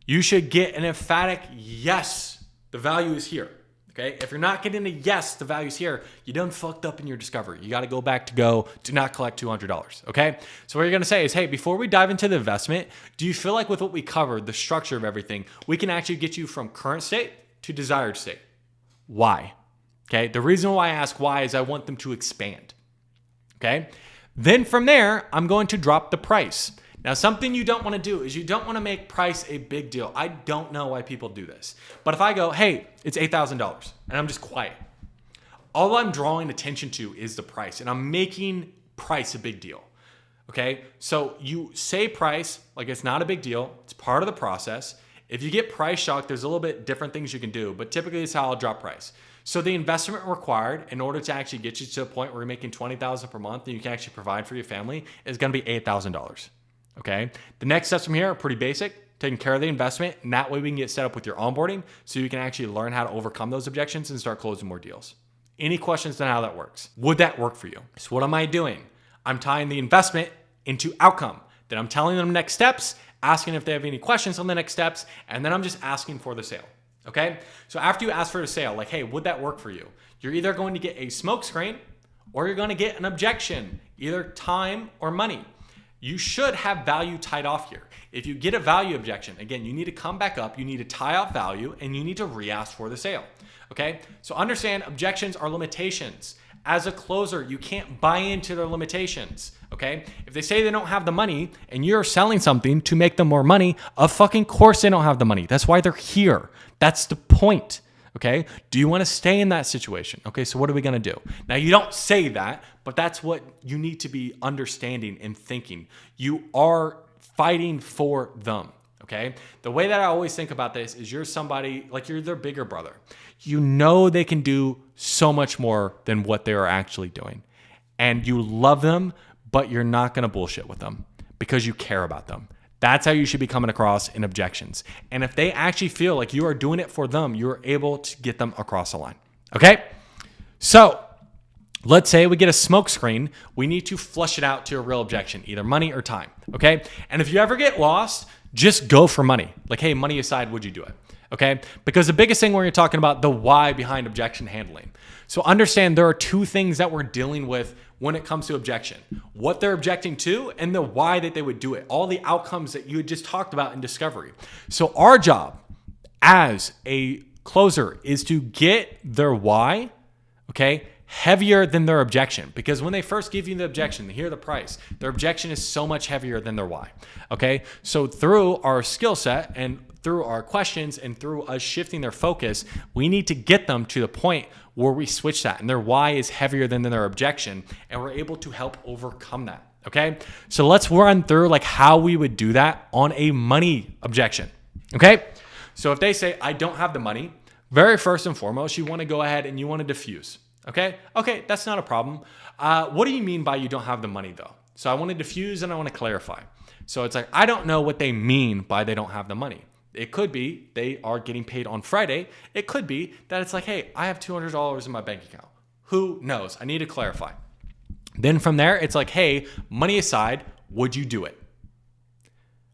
A: you should get an emphatic yes, the value is here, okay? If you're not getting a yes, the value is here, you done fucked up in your discovery. You gotta go back to do not collect $200, okay? So what you're gonna say is, hey, before we dive into the investment, do you feel like with what we covered, the structure of everything, we can actually get you from current state to desired state? Why? Okay, the reason why I ask why is I want them to expand, okay? Then from there, I'm going to drop the price. Now, something you don't want to do is you don't want to make price a big deal. I don't know why people do this. But if I go, hey, it's $8,000, and I'm just quiet, all I'm drawing attention to is the price, and I'm making price a big deal, okay? So you say price like it's not a big deal. It's part of the process. If you get price shocked, there's a little bit different things you can do, but typically it's how I'll drop price. So the investment required in order to actually get you to a point where you're making $20,000 per month and you can actually provide for your family is gonna be $8,000, okay? The next steps from here are pretty basic, taking care of the investment, and that way we can get set up with your onboarding so you can actually learn how to overcome those objections and start closing more deals. Any questions on how that works? Would that work for you? So what am I doing? I'm tying the investment into outcome. Then I'm telling them next steps, asking if they have any questions on the next steps, and then I'm just asking for the sale. Okay, so after you ask for a sale, like, hey, would that work for you? You're either going to get a smoke screen or you're going to get an objection, either time or money. You should have value tied off here. If you get a value objection, again, you need to come back up, you need to tie off value, and you need to re-ask for the sale. Okay, so understand objections are limitations. As a closer, you can't buy into their limitations, okay? If they say they don't have the money and you're selling something to make them more money, of fucking course they don't have the money. That's why they're here. That's the point, okay? Do you want to stay in that situation? Okay, so what are we going to do? Now, you don't say that, but that's what you need to be understanding and thinking. You are fighting for them, okay? The way that I always think about this is you're somebody, like you're their bigger brother. You know they can do so much more than what they are actually doing. And you love them, but you're not going to bullshit with them because you care about them. That's how you should be coming across in objections. And if they actually feel like you are doing it for them, you're able to get them across the line. Okay? So let's say we get a smoke screen. We need to flush it out to a real objection, either money or time. Okay? And if you ever get lost, just go for money. Like, hey, money aside, would you do it? Okay? Because the biggest thing when you're talking about the why behind objection handling. So understand there are two things that we're dealing with when it comes to objection. What they're objecting to and the why that they would do it. All the outcomes that you had just talked about in discovery. So our job as a closer is to get their why, okay, heavier than their objection. Because when they first give you the objection, they hear the price, their objection is so much heavier than their why. Okay. So through our skill set and through our questions and through us shifting their focus, we need to get them to the point where we switch that and their why is heavier than their objection, and we're able to help overcome that. Okay. So let's run through like how we would do that on a money objection. Okay. So if they say, I don't have the money, very first and foremost, you want to go ahead and you want to diffuse. Okay, that's not a problem. What do you mean by you don't have the money though? So I want to diffuse and I want to clarify. So it's like, I don't know what they mean by they don't have the money. It could be they are getting paid on Friday. It could be that it's like, hey, I have $200 in my bank account. Who knows? I need to clarify. Then from there, it's like, hey, money aside, would you do it?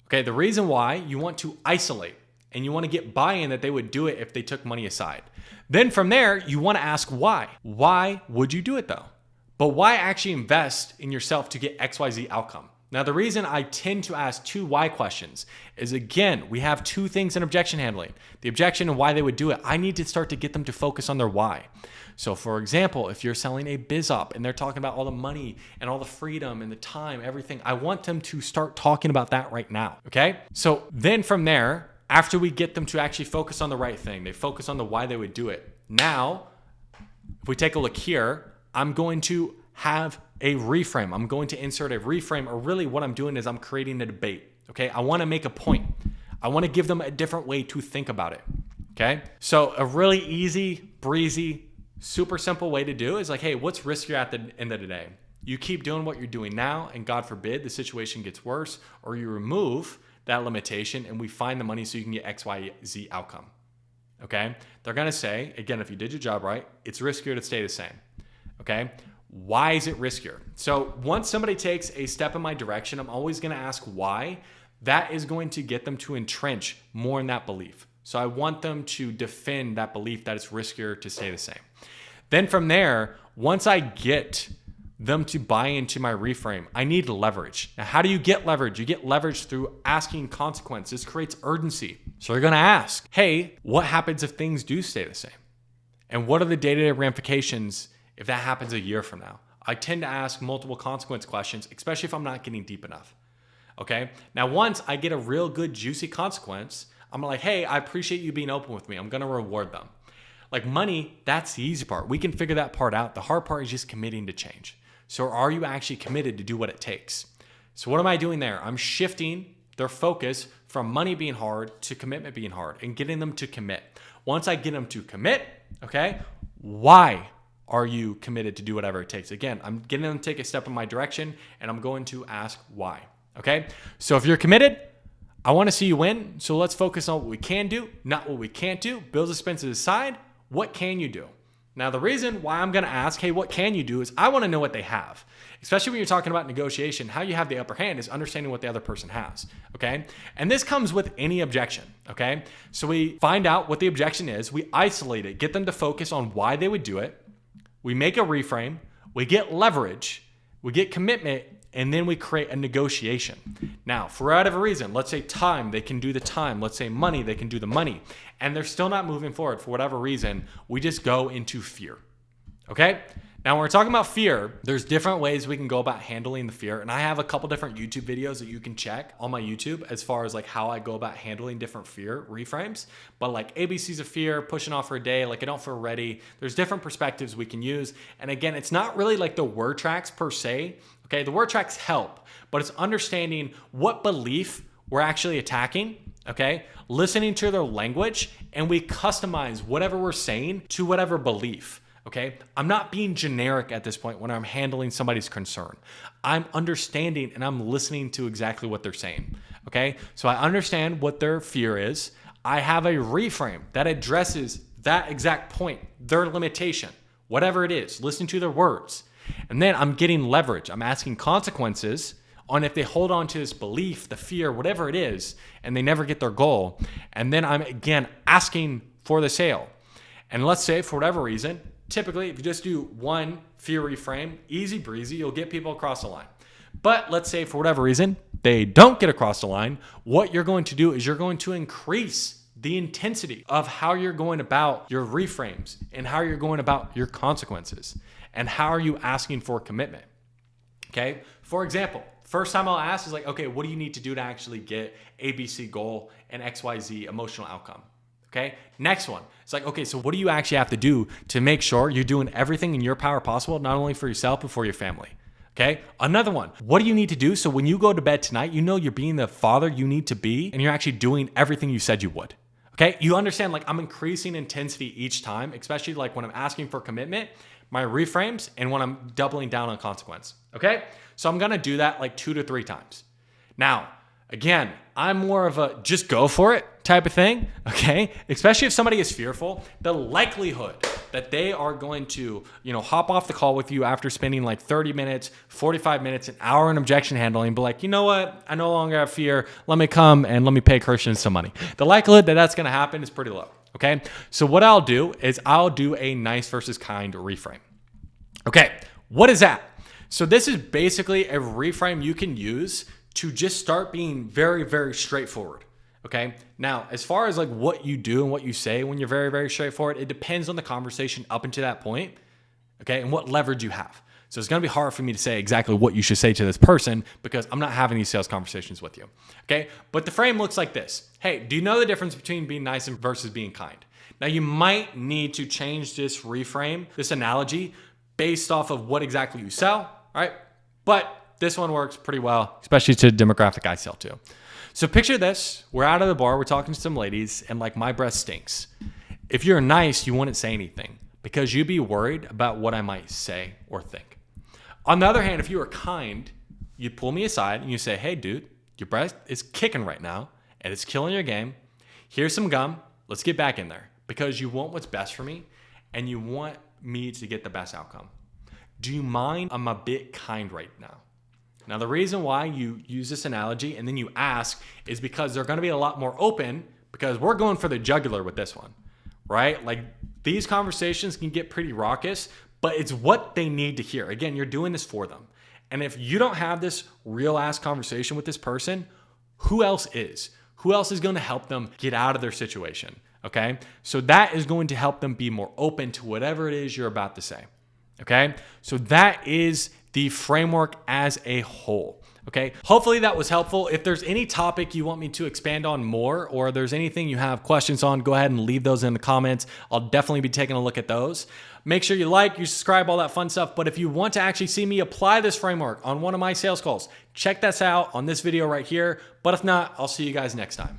A: Okay, the reason why you want to isolate and you want to get buy-in that they would do it if they took money aside. Then from there, you want to ask why. Why would you do it though? But why actually invest in yourself to get XYZ outcome? Now, the reason I tend to ask 2 why questions is, again, we have 2 things in objection handling. The objection and why they would do it. I need to start to get them to focus on their why. So for example, if you're selling a biz op and they're talking about all the money and all the freedom and the time, everything, I want them to start talking about that right now. Okay. So then from there, after we get them to actually focus on the right thing, they focus on the why they would do it. Now, if we take a look here, I'm going to have a reframe. I'm going to insert a reframe, or really what I'm doing is I'm creating a debate. Okay. I want to make a point. I want to give them a different way to think about it. Okay. So a really easy, breezy, super simple way to do is like, hey, what's riskier at the end of the day? You keep doing what you're doing now, and God forbid the situation gets worse, or you remove that limitation and we find the money so you can get XYZ outcome. Okay. They're going to say, again, if you did your job right, it's riskier to stay the same. Okay. Why is it riskier? So once somebody takes a step in my direction, I'm always going to ask why. That is going to get them to entrench more in that belief. So I want them to defend that belief that it's riskier to stay the same. Then from there, once I get them to buy into my reframe, I need leverage. Now, how do you get leverage? You get leverage through asking consequences. This creates urgency. So you're going to ask, hey, what happens if things do stay the same? And what are the day-to-day ramifications if that happens a year from now? I tend to ask multiple consequence questions, especially if I'm not getting deep enough. Okay. Now, once I get a real good, juicy consequence, I'm like, hey, I appreciate you being open with me. I'm going to reward them. Like money, that's the easy part. We can figure that part out. The hard part is just committing to change. So are you actually committed to do what it takes? So what am I doing there? I'm shifting their focus from money being hard to commitment being hard and getting them to commit. Once I get them to commit, okay, why are you committed to do whatever it takes? Again, I'm getting them to take a step in my direction, and I'm going to ask why. Okay. So if you're committed, I want to see you win. So let's focus on what we can do, not what we can't do. Bills, expenses aside, what can you do? Now, the reason why I'm going to ask, hey, what can you do, is I want to know what they have. Especially when you're talking about negotiation, how you have the upper hand is understanding what the other person has. Okay. And this comes with any objection. Okay. So we find out what the objection is. We isolate it, get them to focus on why they would do it. We make a reframe. We get leverage. We get commitment. And then we create a negotiation. Now, for whatever reason, let's say time, they can do the time. Let's say money, they can do the money. And they're still not moving forward for whatever reason. We just go into fear. Okay? Now, when we're talking about fear, there's different ways we can go about handling the fear. And I have a couple different YouTube videos that you can check on my YouTube as far as like how I go about handling different fear reframes. But like ABCs of fear, pushing off for a day, like I don't feel ready. There's different perspectives we can use. And again, it's not really like the word tracks per se. Okay, the word tracks help, but it's understanding what belief we're actually attacking, okay? Listening to their language, and we customize whatever we're saying to whatever belief, okay? I'm not being generic at this point when I'm handling somebody's concern. I'm understanding and I'm listening to exactly what they're saying, okay? So I understand what their fear is. I have a reframe that addresses that exact point, their limitation, whatever it is, listen to their words. And then I'm getting leverage. I'm asking consequences on if they hold on to this belief, the fear, whatever it is, and they never get their goal. And then I'm, again, asking for the sale. And let's say for whatever reason, typically if you just do one fear reframe, easy breezy, you'll get people across the line. But let's say for whatever reason, they don't get across the line. What you're going to do is you're going to increase the intensity of how you're going about your reframes and how you're going about your consequences and how are you asking for commitment. Okay. For example, first time I'll ask is like, okay, what do you need to do to actually get ABC goal and XYZ emotional outcome? Okay. Next one. It's like, okay, so what do you actually have to do to make sure you're doing everything in your power possible, not only for yourself, but for your family? Okay. Another one. What do you need to do so when you go to bed tonight, you know you're being the father you need to be and you're actually doing everything you said you would. Okay. You understand, like, I'm increasing intensity each time, especially like when I'm asking for commitment, my reframes, and when I'm doubling down on consequence. Okay. So I'm going to do that like 2 to 3 times. Now, again, I'm more of a just go for it type of thing, okay? Especially if somebody is fearful, the likelihood that they are going to, hop off the call with you after spending like 30 minutes, 45 minutes, an hour in objection handling, be like, you know what? I no longer have fear. Let me come and let me pay Christians some money. The likelihood that that's going to happen is pretty low, okay? So what I'll do is I'll do a nice versus kind reframe. Okay, what is that? So this is basically a reframe you can use to just start being very, very straightforward. Okay. Now, as far as like what you do and what you say when you're very, very straightforward, it depends on the conversation up until that point. Okay. And what leverage you have. So it's going to be hard for me to say exactly what you should say to this person because I'm not having these sales conversations with you. Okay. But the frame looks like this. Hey, do you know the difference between being nice and versus being kind? Now you might need to change this reframe, this analogy based off of what exactly you sell. All right. But this one works pretty well, especially to the demographic I sell to. So picture this. We're out of the bar. We're talking to some ladies and like my breath stinks. If you're nice, you wouldn't say anything because you'd be worried about what I might say or think. On the other hand, if you were kind, you'd pull me aside and you say, hey, dude, your breath is kicking right now and it's killing your game. Here's some gum. Let's get back in there because you want what's best for me and you want me to get the best outcome. Do you mind? I'm a bit kind right now. Now, the reason why you use this analogy and then you ask is because they're going to be a lot more open because we're going for the jugular with this one, right? Like these conversations can get pretty raucous, but it's what they need to hear. Again, you're doing this for them. And if you don't have this real ass conversation with this person, who else is? Who else is going to help them get out of their situation? Okay. So that is going to help them be more open to whatever it is you're about to say. Okay. So that is the framework as a whole. Okay. Hopefully that was helpful. If there's any topic you want me to expand on more, or there's anything you have questions on, go ahead and leave those in the comments. I'll definitely be taking a look at those. Make sure you like, you subscribe, all that fun stuff. But if you want to actually see me apply this framework on one of my sales calls, check this out on this video right here. But if not, I'll see you guys next time.